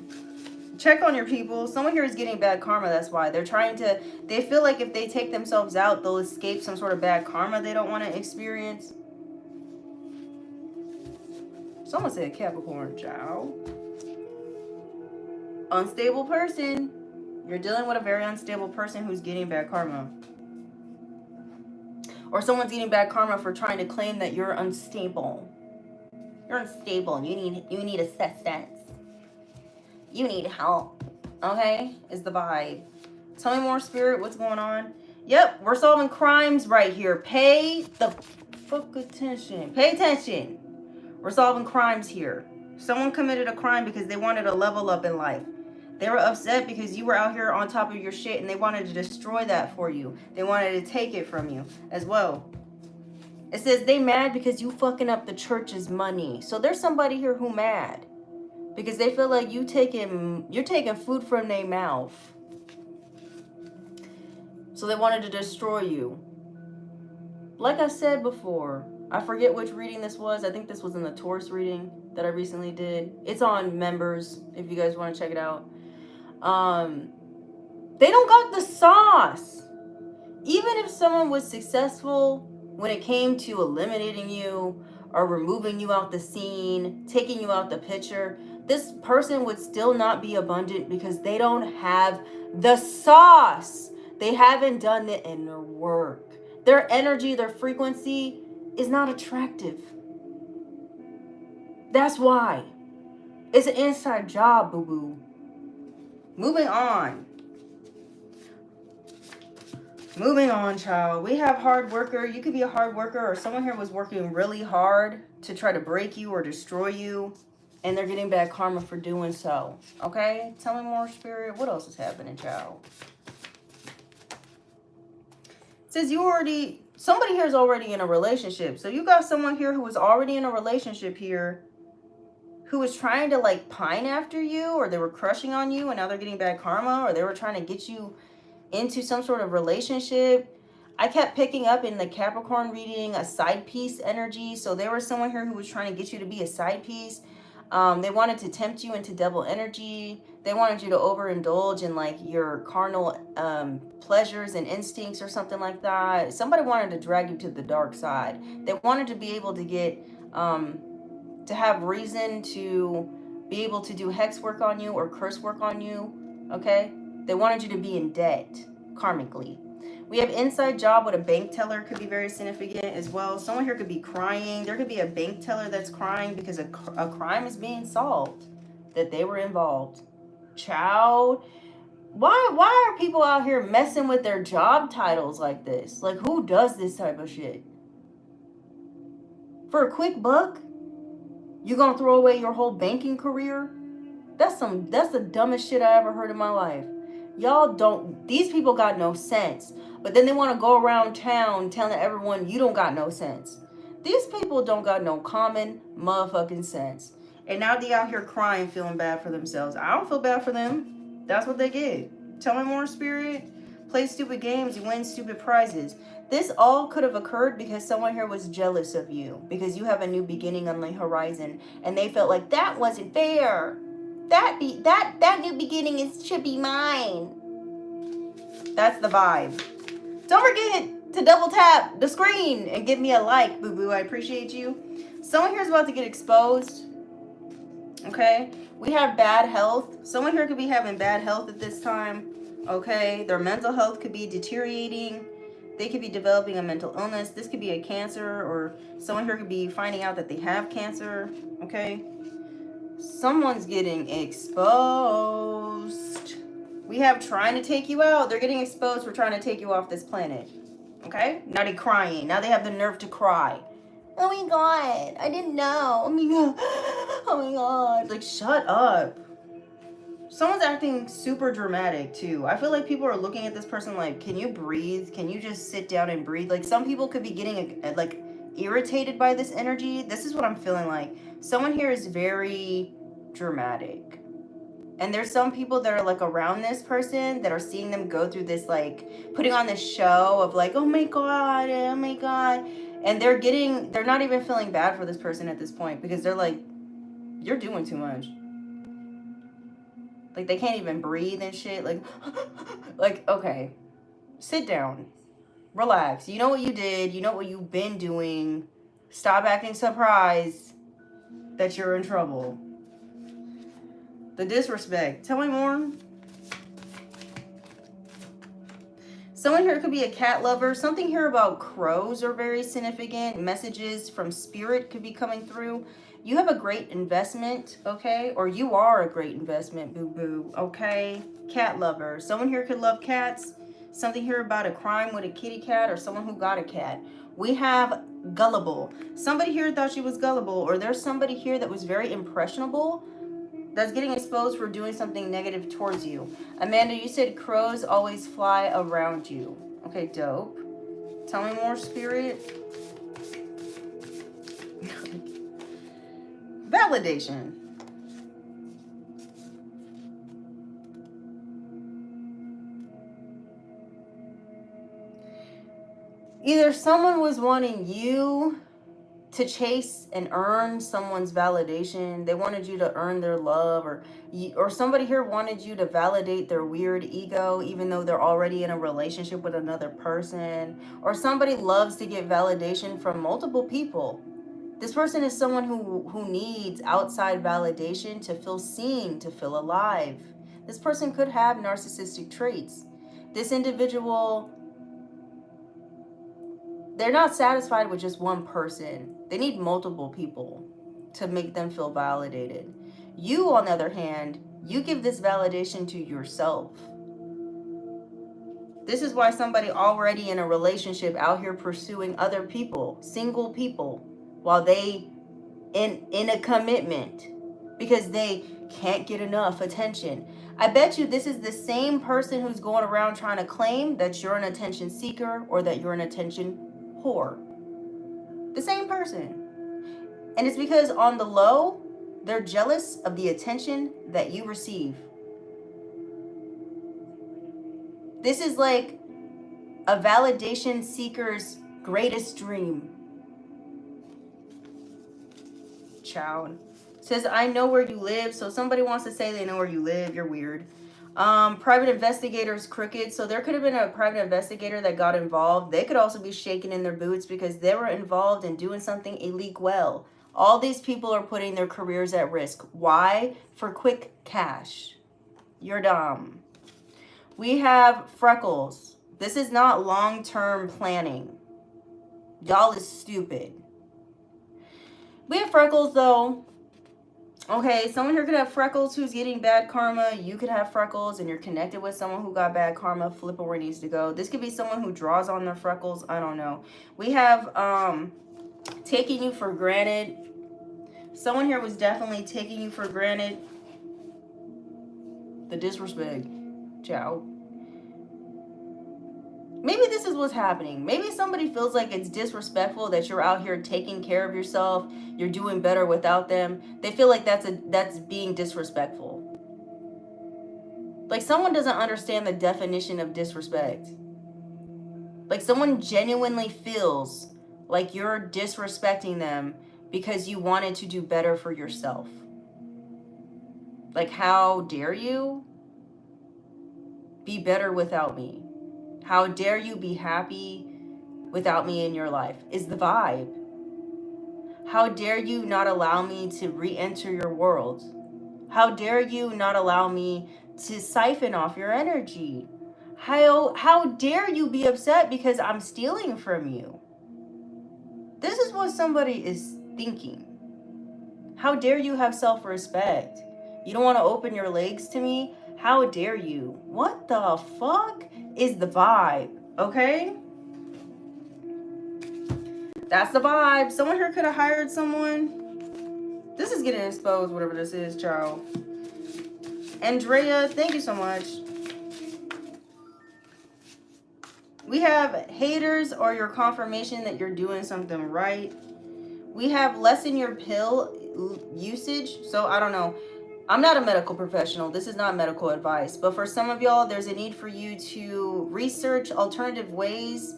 Check on your people. Someone here is getting bad karma. That's why they're trying to. They feel like if they take themselves out, they'll escape some sort of bad karma they don't want to experience. Someone said Capricorn, child. Unstable person. You're dealing with a very unstable person who's getting bad karma. Or someone's getting bad karma for trying to claim that you're unstable. You're unstable. You need assistance. You need help. Okay? Is the vibe. Tell me more, Spirit. What's going on? Yep, we're solving crimes right here. Pay the fuck attention. Pay attention. We're solving crimes here. Someone committed a crime because they wanted to level up in life. They were upset because you were out here on top of your shit and they wanted to destroy that for you. They wanted to take it from you as well. It says they mad because you fucking up the church's money. So there's somebody here who mad because they feel like you're taking food from their mouth. So they wanted to destroy you. Like I said before, I forget which reading this was. I think this was in the Taurus reading that I recently did. It's on members if you guys want to check it out. They don't got the sauce. Even if someone was successful when it came to eliminating you or removing you out the scene, taking you out the picture, this person would still not be abundant because they don't have the sauce. They haven't done the inner work. Their energy, their frequency is not attractive. That's why. It's an inside job, boo-boo. Moving on. Moving on, child. We have hard worker. You could be a hard worker or someone here was working really hard to try to break you or destroy you. And they're getting bad karma for doing so. Okay? Tell me more, Spirit. What else is happening, child? It says somebody here is already in a relationship. So you got someone here who was already in a relationship here who was trying to like pine after you, or they were crushing on you and now they're getting bad karma, or they were trying to get you into some sort of relationship. I kept picking up in the Capricorn reading a side piece energy. So there was someone here who was trying to get you to be a side piece. They wanted to tempt you into devil energy. They wanted you to overindulge in like your carnal pleasures and instincts or something like that. Somebody wanted to drag you to the dark side. They wanted to be able to get to have reason to be able to do hex work on you or curse work on you. Okay? They wanted you to be in debt karmically. We have inside job with a bank teller, could be very significant as well. Someone here could be crying. There could be a bank teller that's crying because a crime is being solved, that they were involved. Child, why are people out here messing with their job titles like this? Like, who does this type of shit? For a quick buck? You gonna throw away your whole banking career? That's the dumbest shit I ever heard in my life. These people got no sense. But then they want to go around town telling everyone you don't got no sense. These people don't got no common motherfucking sense. And now they out here crying, feeling bad for themselves. I don't feel bad for them. That's what they get. Tell me more, Spirit. Play stupid games, you win stupid prizes. This all could have occurred because someone here was jealous of you. Because you have a new beginning on the horizon. And they felt like that wasn't fair. That new beginning should be mine. That's the vibe. Don't forget to double tap the screen and give me a like, boo-boo. I appreciate you. Someone here is about to get exposed. Okay? We have bad health. Someone here could be having bad health at this time. Okay? Their mental health could be deteriorating. They could be developing a mental illness. This could be a cancer, or someone here could be finding out that they have cancer. Okay? Someone's getting exposed. We have trying to take you out. They're getting exposed for trying to take you off this planet. Okay? Now they're crying. Now they have the nerve to cry. Oh my God. I didn't know. Oh my God. Oh my God. Like, shut up. Someone's acting super dramatic too. I feel like people are looking at this person like, can you breathe? Can you just sit down and breathe? Like, some people could be getting like irritated by this energy. This is what I'm feeling like. Someone here is very dramatic. And there's some people that are like around this person that are seeing them go through this, like putting on this show of like, oh my God. And they're not even feeling bad for this person at this point, because they're like, You're doing too much. Like, they can't even breathe and shit. Like, like, okay, sit down, relax. You know what you did. You know what you've been doing. Stop acting surprised that you're in trouble. The disrespect. Tell me more. Someone here could be a cat lover. Something here about crows are very significant. Messages from spirit could be coming through. You have a great investment, okay? Or you are a great investment, boo-boo, okay? Cat lover. Someone here could love cats. Something here about a crime with a kitty cat or someone who got a cat. We have gullible. Somebody here thought she was gullible, or there's somebody here that was very impressionable that's getting exposed for doing something negative towards you. Amanda, you said crows always fly around you. Okay, dope. Tell me more, spirit. Validation. Either someone was wanting you to chase and earn someone's validation. They wanted you to earn their love, or somebody here wanted you to validate their weird ego even though they're already in a relationship with another person, or somebody loves to get validation from multiple people. This person is someone who needs outside validation to feel seen, to feel alive. This person could have narcissistic traits. This individual, they're not satisfied with just one person. They need multiple people to make them feel validated. You, on the other hand, you give this validation to yourself. This is why somebody already in a relationship out here pursuing other people, single people, while they in a commitment because they can't get enough attention. I bet you this is the same person who's going around trying to claim that you're an attention seeker or that you're an attention whore. The same person. And it's because on the low, they're jealous of the attention that you receive. This is like a validation seeker's greatest dream. Child. Says, I know where you live. So somebody wants to say they know where you live. You're weird. Private investigators crooked. So there could have been a private investigator that got involved. They could also be shaking in their boots because they were involved in doing something illegal. All these people are putting their careers at risk. Why? For quick cash. You're dumb. We have freckles. This is not long-term planning. Y'all is stupid. We have freckles though. Okay, someone here could have freckles who's getting bad karma. You could have freckles and you're connected with someone who got bad karma. Flip it where it needs to go. This could be someone who draws on their freckles. I don't know. We have taking you for granted. Someone here was definitely taking you for granted. The disrespect. Ciao. Maybe this is what's happening. Maybe somebody feels like it's disrespectful that you're out here taking care of yourself. You're doing better without them. They feel like that's being disrespectful. Like someone doesn't understand the definition of disrespect. Like someone genuinely feels like you're disrespecting them because you wanted to do better for yourself. Like, how dare you be better without me? How dare you be happy without me in your life is the vibe. How dare you not allow me to re-enter your world? How dare you not allow me to siphon off your energy? How dare you be upset because I'm stealing from you? This is what somebody is thinking. How dare you have self-respect? You don't want to open your legs to me? How dare you? What the fuck is the vibe? Okay? That's the vibe. Someone here could have hired someone. This is getting exposed, whatever this is, child. Andrea, thank you so much. We have haters or your confirmation that you're doing something right. We have lessen your pill usage. So I don't know. I'm not a medical professional. This is not medical advice. But for some of y'all, there's a need for you to research alternative ways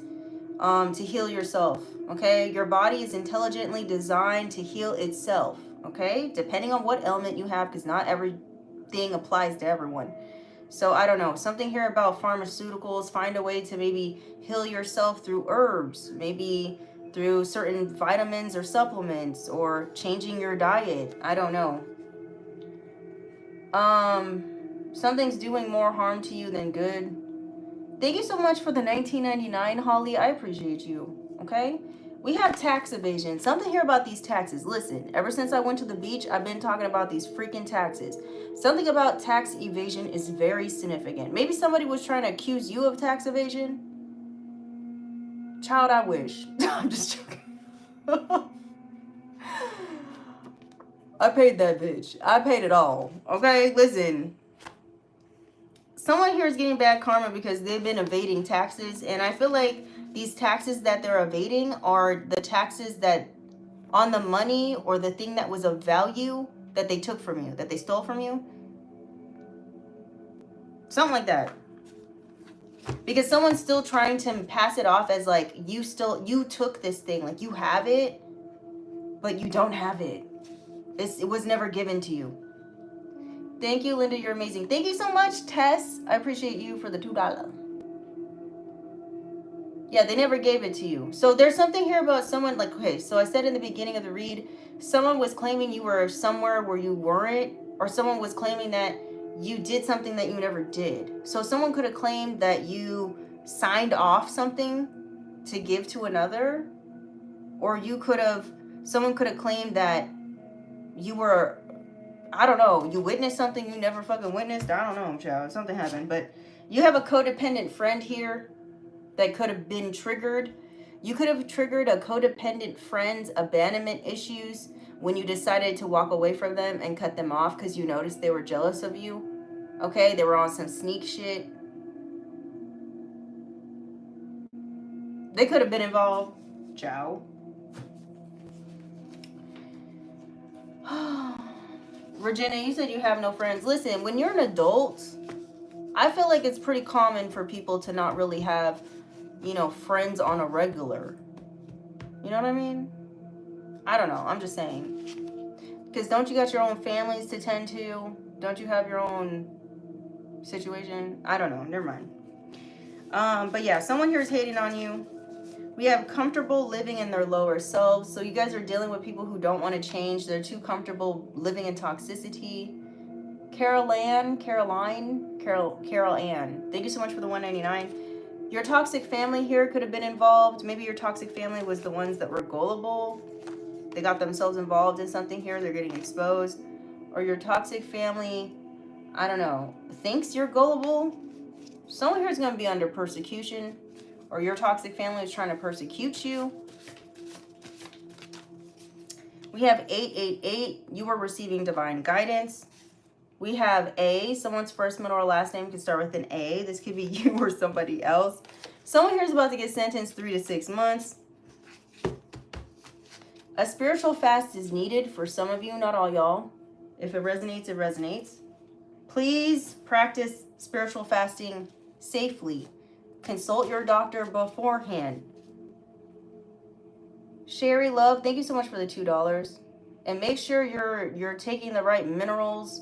to heal yourself. Okay? Your body is intelligently designed to heal itself. okay? Depending on what element you have, because not everything applies to everyone. So I don't know, something here about pharmaceuticals. Find a way to maybe heal yourself through herbs, maybe through certain vitamins or supplements, or changing your diet. I don't know. Something's doing more harm to you than good. Thank you so much for the 1999, Holly. I appreciate you. Okay? We have tax evasion. Something here about these taxes. Listen, ever since I went to the beach, I've been talking about these freaking taxes. Something about tax evasion is very significant. Maybe somebody was trying to accuse you of tax evasion. Child, I wish. I'm just joking. I paid that bitch. I paid it all. Okay? Listen. Someone here is getting bad karma because they've been evading taxes, and I feel like these taxes that they're evading are the taxes that on the money or the thing that was of value that they took from you, that they stole from you. Something like that. Because someone's still trying to pass it off as like you took this thing, like you have it, but you don't have it. It was never given to you. Thank you, Linda. You're amazing. Thank you so much, Tess. I appreciate you for the $2. Yeah, they never gave it to you. So there's something here about someone like, okay, so I said in the beginning of the read, someone was claiming you were somewhere where you weren't, or someone was claiming that you did something that you never did. So someone could have claimed that you signed off something to give to another, or someone could have claimed that you were, I don't know, you witnessed something you never fucking witnessed. I don't know, child. Something happened. But you have a codependent friend here that could have been triggered. You could have triggered a codependent friend's abandonment issues when you decided to walk away from them and cut them off because you noticed they were jealous of you. Okay? They were on some sneak shit. They could have been involved. Ciao. Virginia, you said you have no friends. Listen, when you're an adult, I feel like it's pretty common for people to not really have, friends on a regular. You know what I mean? I don't know. I'm just saying. Because don't you got your own families to tend to? Don't you have your own situation? I don't know. Never mind. But yeah, someone here is hating on you. We have comfortable living in their lower selves. So you guys are dealing with people who don't want to change. They're too comfortable living in toxicity. Carol Ann. Thank you so much for the $1.99. Your toxic family here could have been involved. Maybe your toxic family was the ones that were gullible. They got themselves involved in something here. They're getting exposed. Or your toxic family, I don't know, thinks you're gullible. Someone here is going to be under persecution. Or your toxic family is trying to persecute you. We have 888. You are receiving divine guidance. We have A. Someone's first, middle, or last name can start with an A. This could be you or somebody else. Someone here is about to get sentenced 3 to 6 months. A spiritual fast is needed for some of you, not all y'all. If it resonates, it resonates. Please practice spiritual fasting safely. Consult your doctor beforehand. Sherry Love, thank you so much for the $2. And make sure you're taking the right minerals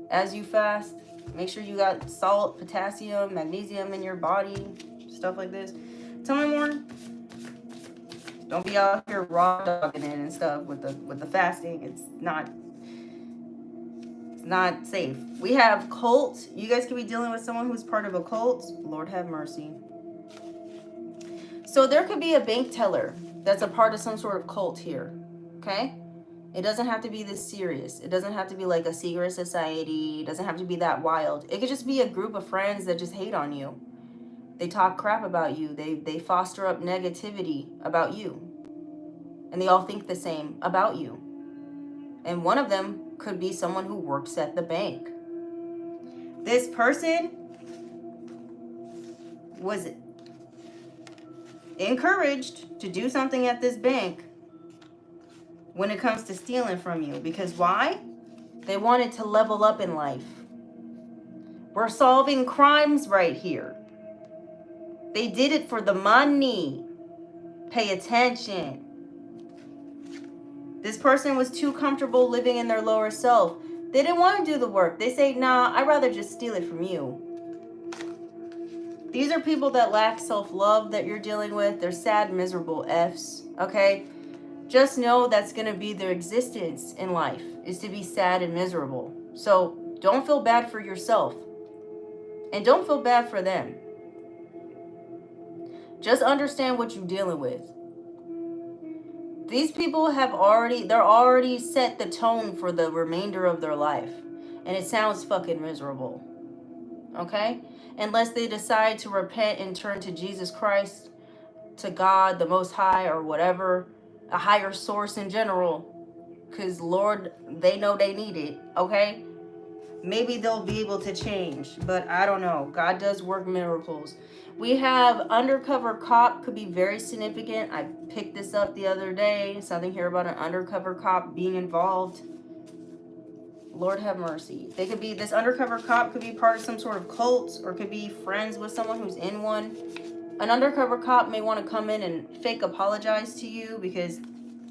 as you fast. Make sure you got salt, potassium, magnesium in your body, stuff like this. Tell me more. Don't be out here raw dogging it and stuff with the fasting. It's not safe. We have cult. You guys could be dealing with someone who's part of a cult. Lord have mercy. So there could be a bank teller that's a part of some sort of cult here. Okay? It doesn't have to be this serious. It doesn't have to be like a secret society. It doesn't have to be that wild. It could just be a group of friends that just hate on you. They talk crap about you. They foster up negativity about you. And they all think the same about you. And one of them could be someone who works at the bank. This person was encouraged to do something at this bank when it comes to stealing from you. Because why? They wanted to level up in life. We're solving crimes right here. They did it for the money. Pay attention. This person was too comfortable living in their lower self. They didn't want to do the work. They say, nah, I'd rather just steal it from you. These are people that lack self-love that you're dealing with. They're sad, miserable Fs, okay? Just know that's going to be their existence in life, is to be sad and miserable. So don't feel bad for yourself. And don't feel bad for them. Just understand what you're dealing with. These people they're already set the tone for the remainder of their life. And it sounds fucking miserable. Okay? Unless they decide to repent and turn to Jesus Christ, to God, the Most High, or whatever, a higher source in general. Because, Lord, they know they need it. Okay? Maybe they'll be able to change. But I don't know. God does work miracles. We have undercover cop, could be very significant. I picked this up the other day. Something here about an undercover cop being involved. Lord have mercy. They could be, this undercover cop could be part of some sort of cult, or could be friends with someone who's in one. An undercover cop may want to come in and fake apologize to you because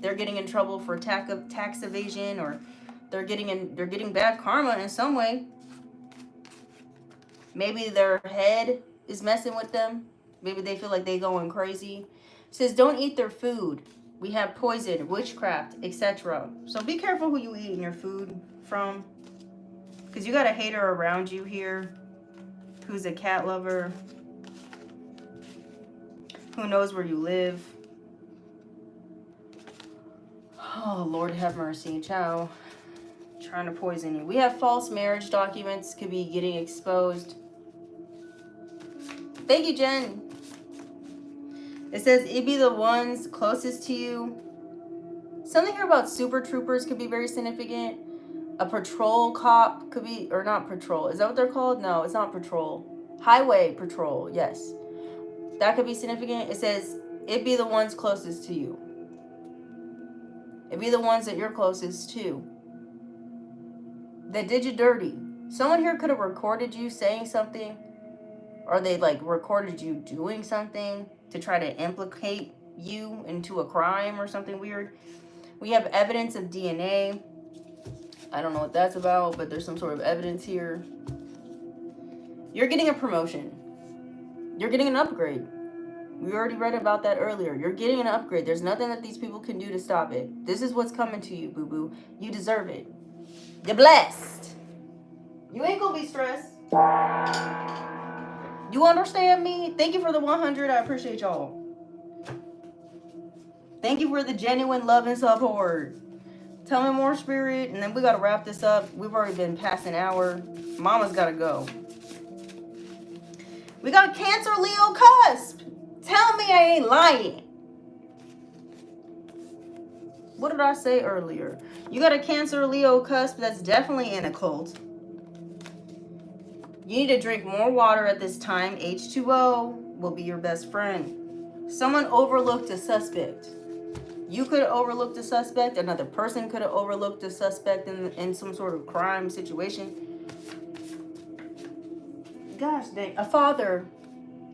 they're getting in trouble for tax evasion, or they're getting bad karma in some way. Maybe their head is messing with them. Maybe they feel like they going crazy. It says don't eat their food. We have poison, witchcraft, etc. So be careful who you eat in your food from. Because you got a hater around you here who's a cat lover. Who knows where you live. Oh, Lord have mercy. Ciao. Trying to poison you. We have false marriage documents could be getting exposed. Thank you, Jen. It says it be the ones closest to you. Something here about super troopers could be very significant. A patrol cop could be, or not patrol. Is that what they're called? No, it's not patrol. Highway patrol, yes. That could be significant. It says it be the ones closest to you. It be the ones that you're closest to. That did you dirty. Someone here could have recorded you saying something, or they like recorded you doing something to try to implicate you into a crime or something weird. We have evidence of DNA. I don't know what that's about, but there's some sort of evidence here. You're getting a promotion. You're getting an upgrade. We already read about that earlier. You're getting an upgrade. There's nothing that these people can do to stop it. This is what's coming to you, boo-boo. You deserve it. You're blessed. You ain't gonna be stressed. You understand me? Thank you for the 100. I appreciate y'all. Thank you for the genuine love and support. Tell me more, Spirit. And then we gotta wrap this up. We've already been past an hour. Mama's gotta go. We got Cancer, Leo, cusp. Tell me I ain't lying. What did I say earlier? You got a Cancer, Leo, cusp that's definitely in a cult. You need to drink more water at this time. H2O will be your best friend. Someone overlooked a suspect. You could have overlooked a suspect. Another person could have overlooked a suspect in some sort of crime situation. Gosh dang. A father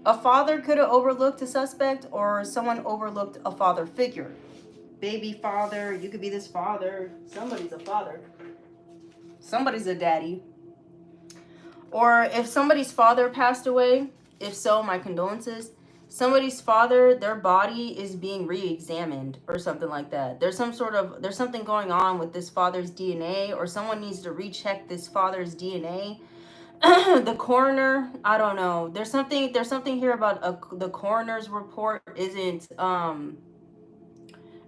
could have overlooked a suspect, or someone overlooked a father figure. Baby father. You could be this father. Somebody's a father. Somebody's a daddy. Or if somebody's father passed away, if so, my condolences. Somebody's father, their body is being re-examined or something like that. There's something going on with this father's DNA, or someone needs to recheck this father's DNA. The coroner, I don't know. There's something here about the coroner's report isn't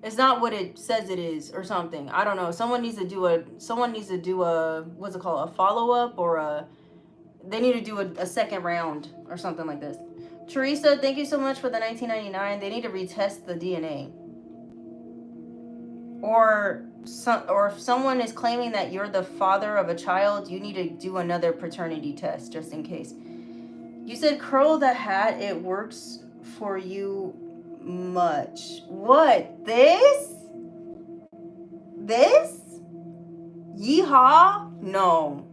it's not what it says it is or something. I don't know. Someone needs to do a what's it called? A follow-up, or they need to do a second round or something like this. Teresa, thank you so much for the $19.99. They need to retest the DNA. Or if someone is claiming that you're the father of a child, you need to do another paternity test just in case. You said curl the hat. It works for you much. What? This? Yeehaw? No.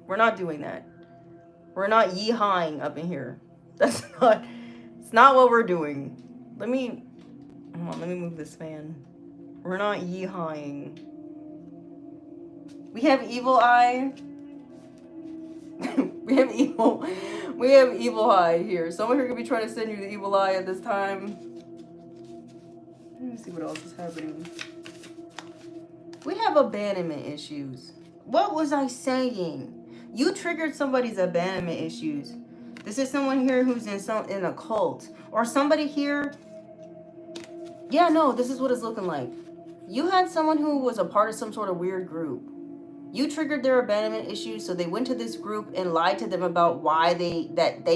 We're not doing that. We're not yeehawing up in here. It's not what we're doing. Let me move this fan. We're not yeehawying. We have evil eye. we have evil eye here. Someone here could be trying to send you the evil eye at this time. Let me see what else is happening. We have abandonment issues. What was I saying? You triggered somebody's abandonment issues. This is someone here who's in a cult. Or somebody here. Yeah, no, this is what it's looking like. You had someone who was a part of some sort of weird group. You triggered their abandonment issues, so they went to this group and lied to them about why they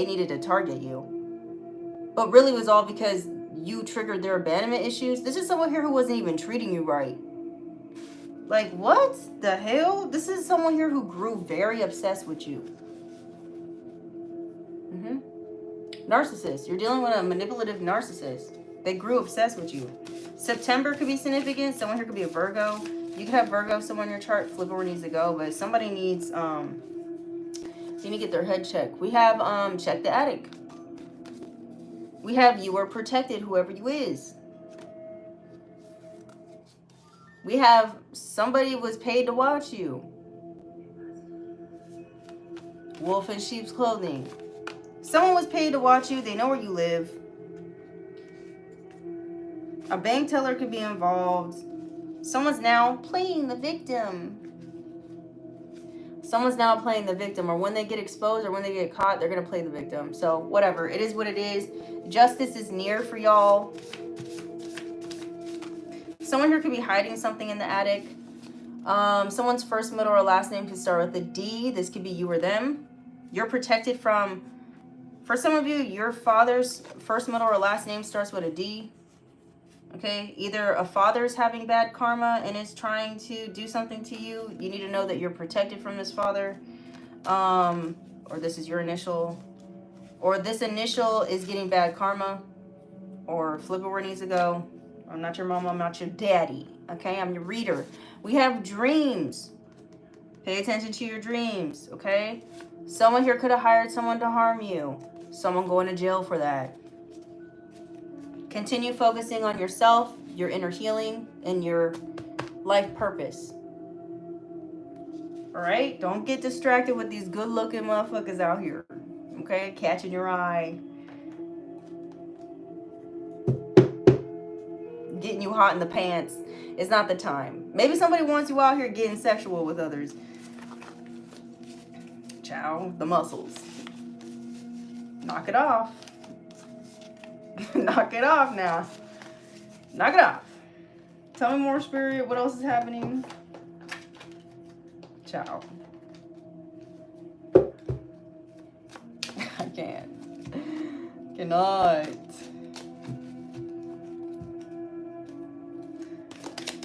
needed to target you. But really it was all because you triggered their abandonment issues. This is someone here who wasn't even treating you right. Like, what the hell? This is someone here who grew very obsessed with you. Narcissist. You're dealing with a manipulative narcissist. They grew obsessed with you. September could be significant. Someone here could be a Virgo. You could have Virgo somewhere in your chart. Flip where it needs to go. But somebody needs, they need to get their head checked. We have, check the attic. We have you are protected, whoever you is. We have somebody was paid to watch you. Wolf in sheep's clothing. Someone was paid to watch you. They know where you live. A bank teller could be involved. Someone's now playing the victim. Someone's now playing the victim, or when they get exposed or when they get caught, they're going to play the victim. So whatever. It is what it is. Justice is near for y'all. Someone here could be hiding something in the attic. Someone's first, middle, or last name could start with a D. This could be you or them. You're protected from, for some of you, your father's first, middle, or last name starts with a D. Okay, either a father's having bad karma and is trying to do something to you. You need to know that you're protected from this father. Or this is your initial. Or this initial is getting bad karma. Or flip it where it needs to go. I'm not your mama, I'm not your daddy. Okay, I'm your reader. We have dreams. Pay attention to your dreams, okay? Someone here could have hired someone to harm you. Someone going to jail for that. Continue focusing on yourself, your inner healing, and your life purpose. All right? Don't get distracted with these good-looking motherfuckers out here. Okay? Catching your eye. Getting you hot in the pants. It's not the time. Maybe somebody wants you out here getting sexual with others. Ciao. The muscles. Knock it off. Knock it off now. Knock it off. Tell me more, Spirit. What else is happening? Ciao. I can't. Cannot.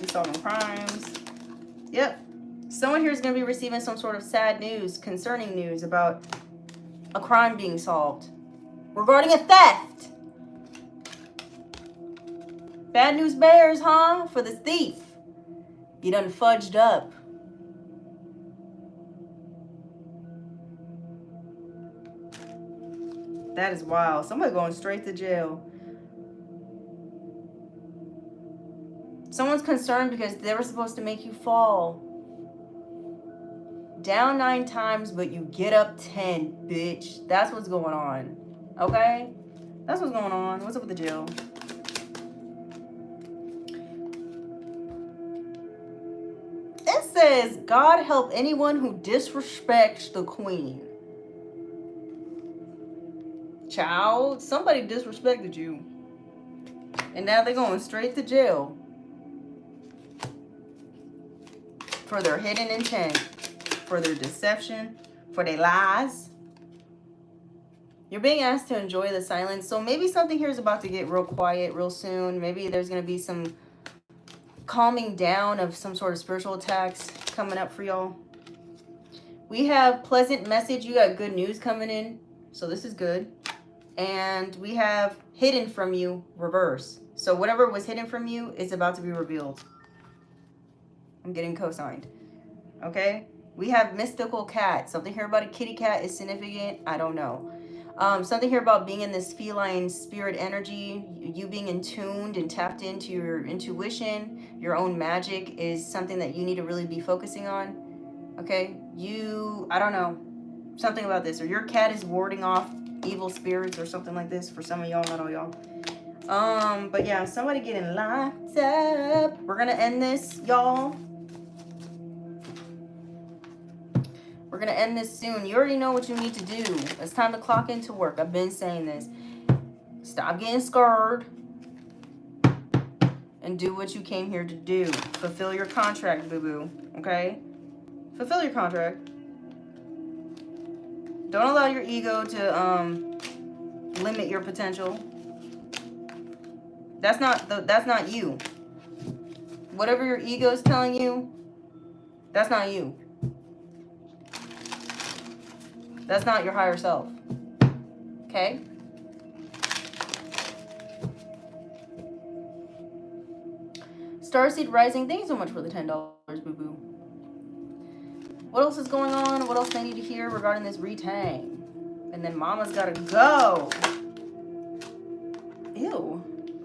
We saw them crimes. Yep. Someone here is going to be receiving some sort of sad news, concerning news about a crime being solved regarding a theft. Bad news bears, huh? For the thief. You done fudged up. That is wild. Somebody going straight to jail. Someone's concerned because they were supposed to make you fall. Down 9 times, but you get up 10, bitch. That's what's going on. Okay? That's what's going on. What's up with the jail? It says, God help anyone who disrespects the queen. Child, somebody disrespected you. And now they're going straight to jail. For their hidden intent. For their deception. For their lies. You're being asked to enjoy the silence. So maybe something here is about to get real quiet real soon. Maybe there's going to be some calming down of some sort of spiritual attacks coming up for y'all. We have pleasant message. You got good news coming in. So this is good. And we have hidden from you, reverse. So whatever was hidden from you is about to be revealed. I'm getting co-signed. Okay? We have mystical cat. Something here about a kitty cat is significant. I don't know. Something here about being in this feline spirit energy, you being in tuned and tapped into your intuition, your own magic is something that you need to really be focusing on. Okay, I don't know, something about this, or your cat is warding off evil spirits or something like this for some of y'all, not all y'all. But yeah, somebody getting locked up. We're gonna end this, y'all. We're gonna end this soon. You already know what you need to do. It's time to clock into work. I've been saying this. Stop getting scared and do what you came here to do. Fulfill your contract, boo-boo. Okay? Fulfill your contract. Don't allow your ego to limit your potential. That's not you. Whatever your ego is telling you, that's not you. That's not your higher self. Okay? Starseed Rising, thank you so much for the $10, boo-boo. What else is going on? What else do I need to hear regarding this retang? And then mama's gotta go. Ew.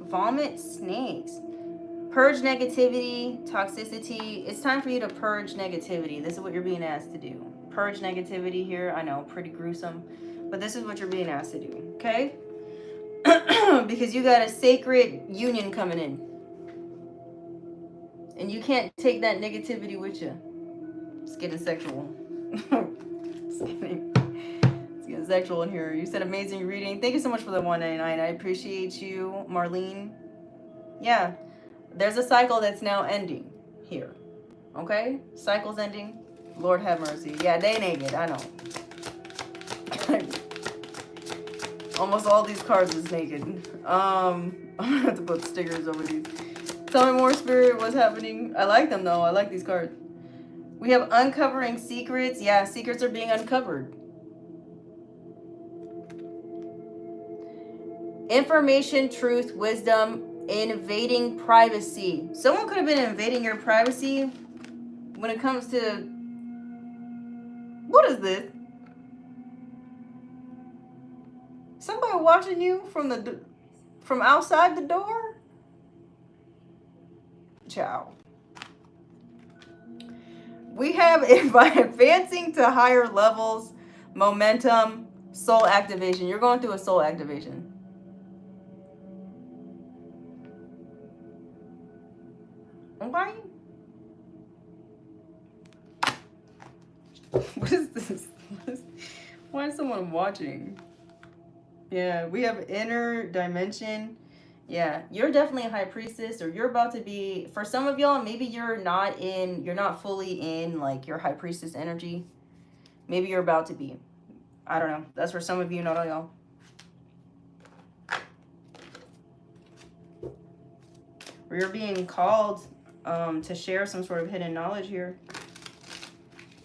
Vomit snakes. Purge negativity, toxicity. It's time for you to purge negativity. This is what you're being asked to do. Purge negativity here. I know, pretty gruesome. But this is what you're being asked to do, okay? Because you got a sacred union coming in. And you can't take that negativity with you. It's getting sexual. It's getting sexual in here. You said amazing reading. Thank you so much for the 199. I appreciate you, Marlene. Yeah, there's a cycle that's now ending here. Okay? Cycle's ending. Lord have mercy. Yeah, they naked. I know. Almost all these cards is naked. I'm gonna have to put stickers over these. Tell me more, Spirit. What's happening? I like them, though. I like these cards. We have uncovering secrets. Yeah, secrets are being uncovered. Information, truth, wisdom, invading privacy. Someone could have been invading your privacy when it comes to... What is this? Somebody watching you from outside the door? Ciao. We have by advancing to higher levels, momentum, soul activation. You're going through a soul activation. Okay? What is this? Why is someone watching? Yeah, we have inner dimension. Yeah, you're definitely a high priestess, or you're about to be, for some of y'all, maybe you're not fully in like your high priestess energy. Maybe you're about to be. I don't know. That's for some of you, not all y'all. Or you're being called to share some sort of hidden knowledge here.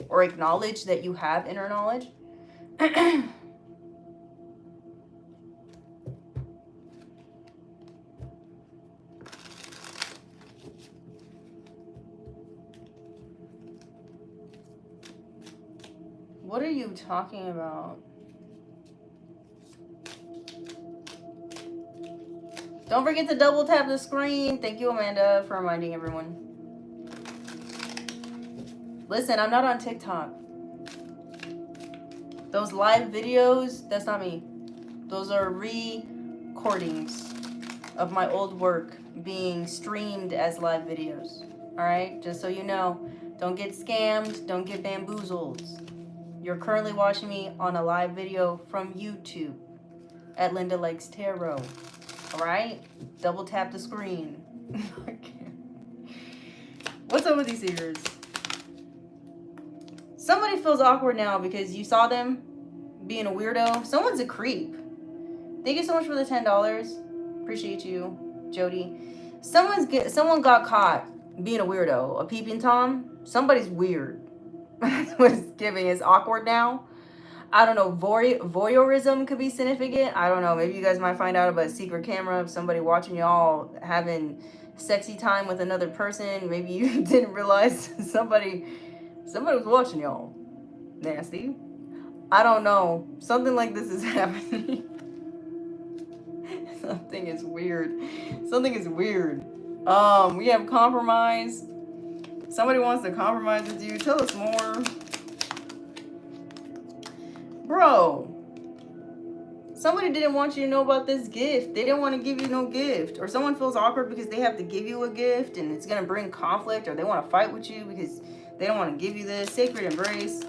Or acknowledge that you have inner knowledge. What are you talking about? Don't forget to double tap the screen. Thank you, Amanda, for reminding everyone. Listen, I'm not on TikTok. Those live videos, that's not me. Those are recordings of my old work being streamed as live videos. All right? Just so you know, don't get scammed. Don't get bamboozled. You're currently watching me on a live video from YouTube at Linda Likes Tarot. All right? Double tap the screen. What's up with these ears? Somebody feels awkward now because you saw them being a weirdo. Someone's a creep. Thank you so much for the $10. Appreciate you, Jody. Someone got caught being a weirdo. A peeping Tom. Somebody's weird. That's what it's giving. It's awkward now. I don't know. Voyeurism could be significant. I don't know. Maybe you guys might find out about a secret camera of somebody watching y'all having sexy time with another person. Maybe you didn't realize somebody was watching y'all. Nasty. I don't know. Something like this is happening. Something is weird. Something is weird. We have compromise. Somebody wants to compromise with you. Tell us more. Bro. Somebody didn't want you to know about this gift. They didn't want to give you no gift. Or someone feels awkward because they have to give you a gift and it's going to bring conflict. Or they want to fight with you because they don't want to give you this. Sacred embrace.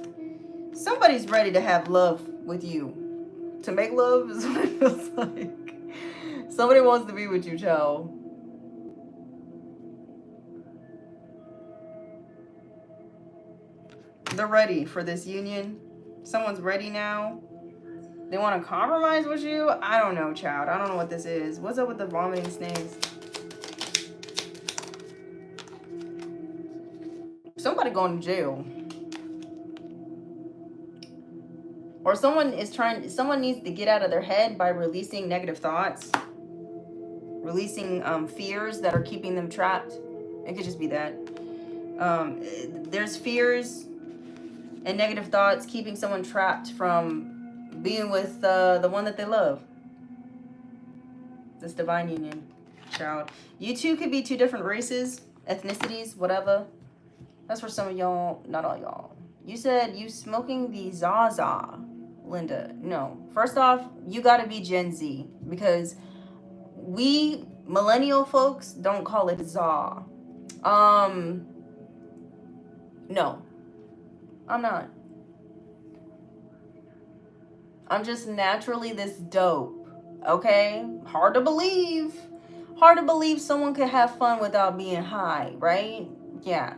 Somebody's ready to have love with you. To make love is what it feels like. Somebody wants to be with you, child. They're ready for this union. Someone's ready now. They want to compromise with you? I don't know, child. I don't know what this is. What's up with the vomiting snakes? Somebody going to jail. Or someone needs to get out of their head by releasing negative thoughts. Releasing fears that are keeping them trapped. It could just be that. There's fears and negative thoughts keeping someone trapped from being with the one that they love. This divine union, child. You two could be two different races, ethnicities, whatever. That's for some of y'all, not all y'all. You said you smoking the Zaza, Linda. No. First off, you gotta be Gen Z because we millennial folks don't call it za. No. I'm not. I'm just naturally this dope. Okay? Hard to believe. Hard to believe someone could have fun without being high, right? Yeah.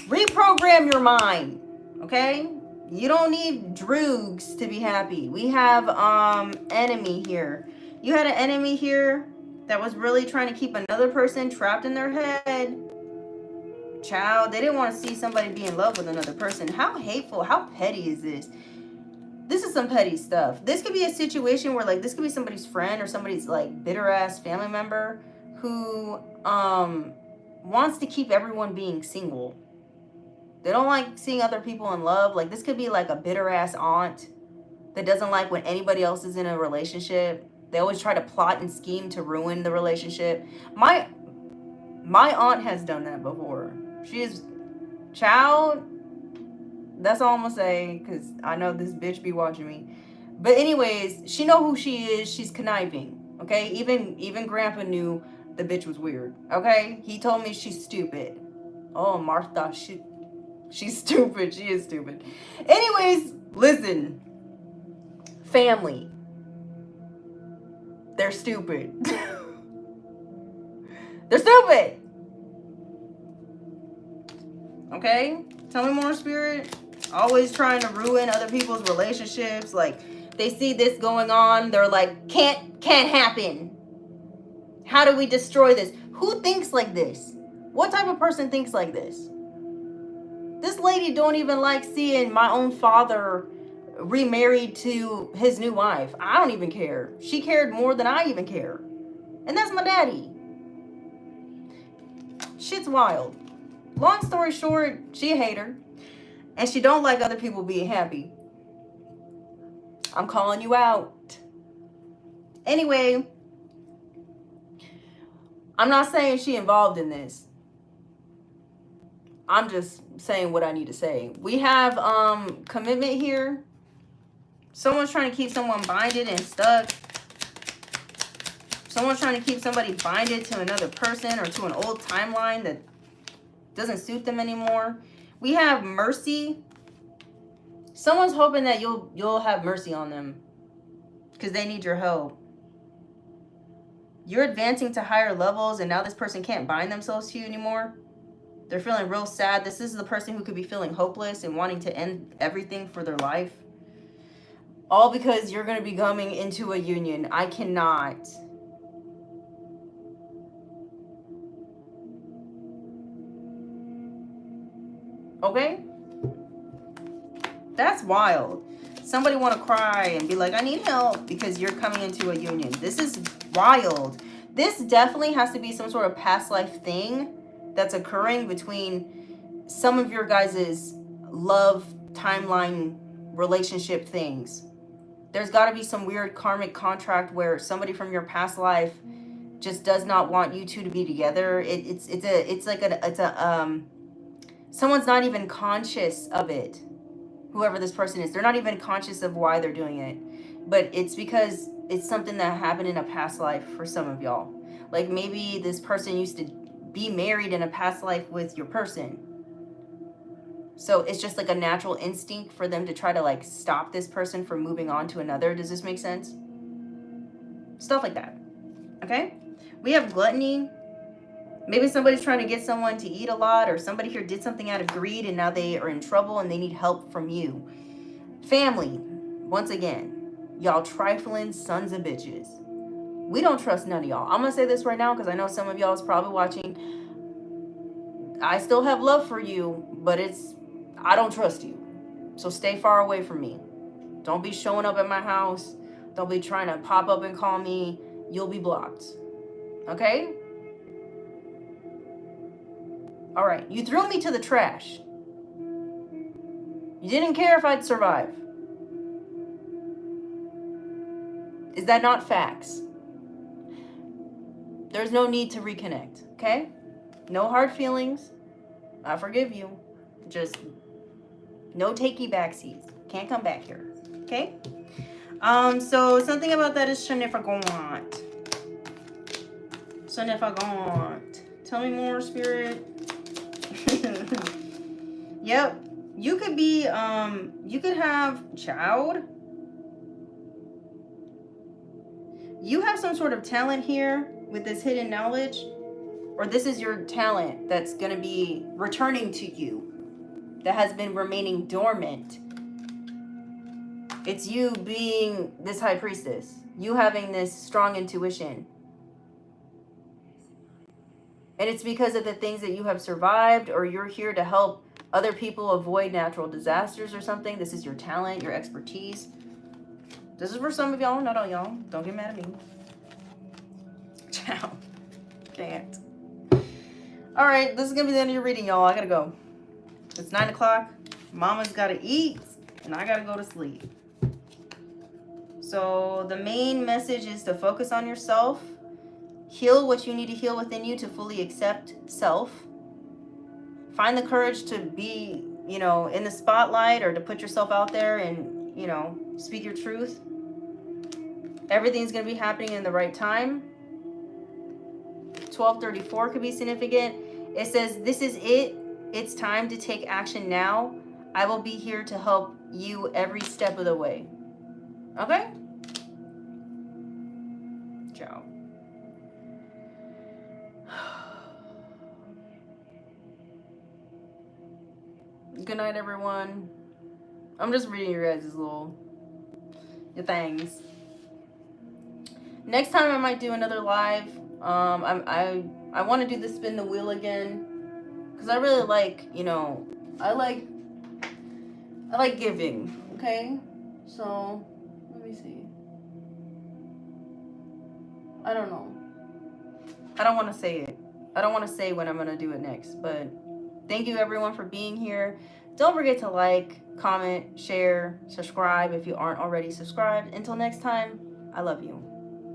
Reprogram your mind. Okay? You don't need droogs to be happy. We have enemy here. You had an enemy here that was really trying to keep another person trapped in their head. Child, they didn't want to see somebody be in love with another person. How hateful, how petty is this? This is some petty stuff. This could be a situation where, like, this could be somebody's friend or somebody's, like, bitter-ass family member who wants to keep everyone being single. They don't like seeing other people in love. Like, this could be, like, a bitter-ass aunt that doesn't like when anybody else is in a relationship. They always try to plot and scheme to ruin the relationship. My aunt has done that before. She is, child, that's all I'm gonna say, because I know this bitch be watching me. But anyways, she know who she is. She's conniving, okay? Even Grandpa knew the bitch was weird, okay? He told me she's stupid. Oh, Martha, she's stupid. She is stupid. Anyways, listen. Family. They're stupid. They're stupid. Okay? Tell me more, Spirit. Always trying to ruin other people's relationships. Like, they see this going on. They're like, can't happen. How do we destroy this? Who thinks like this? What type of person thinks like this? This lady don't even like seeing my own father remarried to his new wife. I don't even care. She cared more than I even care. And that's my daddy. Shit's wild. Long story short, she a hater. And she don't like other people being happy. I'm calling you out. Anyway, I'm not saying she involved in this. I'm just saying what I need to say. We have commitment here. Someone's trying to keep someone binded and stuck. Someone's trying to keep somebody binded to another person or to an old timeline that doesn't suit them anymore. We have mercy. Someone's hoping that you'll have mercy on them because they need your help. You're advancing to higher levels and now this person can't bind themselves to you anymore. They're feeling real sad. This is the person who could be feeling hopeless and wanting to end everything for their life. All because you're going to be coming into a union. I cannot. Okay? That's wild. Somebody want to cry and be like, I need help because you're coming into a union. This is wild. This definitely has to be some sort of past life thing that's occurring between some of your guys' love timeline relationship things. There's got to be some weird karmic contract where somebody from your past life just does not want you two to be together. Someone's not even conscious of it. Whoever this person is, they're not even conscious of why they're doing it, but it's because it's something that happened in a past life for some of y'all. Like maybe this person used to be married in a past life with your person, so it's just like a natural instinct for them to try to like stop this person from moving on to another. Does this make sense? Stuff like that. Okay, we have gluttony. Maybe somebody's trying to get someone to eat a lot, or somebody here did something out of greed and now they are in trouble and they need help from you. Family, once again, y'all trifling sons of bitches. We don't trust none of y'all. I'm gonna say this right now because I know some of y'all is probably watching. I still have love for you, but I don't trust you. So stay far away from me. Don't be showing up at my house. Don't be trying to pop up and call me. You'll be blocked. Okay? All right, you threw me to the trash. You didn't care if I'd survive. Is that not facts? There's no need to reconnect, okay? No hard feelings. I forgive you. Just no takey backsies. Can't come back here, okay? So something about that is Shanifagont. Shanifagont. Tell me more, Spirit. Yep. You could be, you could have child. You have some sort of talent here with this hidden knowledge, or this is your talent that's going to be returning to you, that has been remaining dormant. It's you being this high priestess, you having this strong intuition. And it's because of the things that you have survived, or you're here to help other people avoid natural disasters or something. This is your talent, your expertise. This is for some of y'all, not all y'all. Don't get mad at me. Ciao. Can't. All right, this is going to be the end of your reading, y'all. I got to go. It's 9 o'clock. Mama's got to eat, and I got to go to sleep. So the main message is to focus on yourself. Heal what you need to heal within you to fully accept self. Find the courage to be, in the spotlight, or to put yourself out there and, speak your truth. Everything's going to be happening in the right time. 1234 could be significant. It says, this is it. It's time to take action now. I will be here to help you every step of the way. Okay? Ciao. Good night, everyone. I'm just reading your guys' your things. Next time I might do another live. I want to do the spin the wheel again, because I really like, I like giving. Okay, so let me see. I don't know. I don't want to say it. I don't want to say when I'm gonna do it next, but thank you everyone for being here. Don't forget to like, comment, share, subscribe if you aren't already subscribed. Until next time, I love you.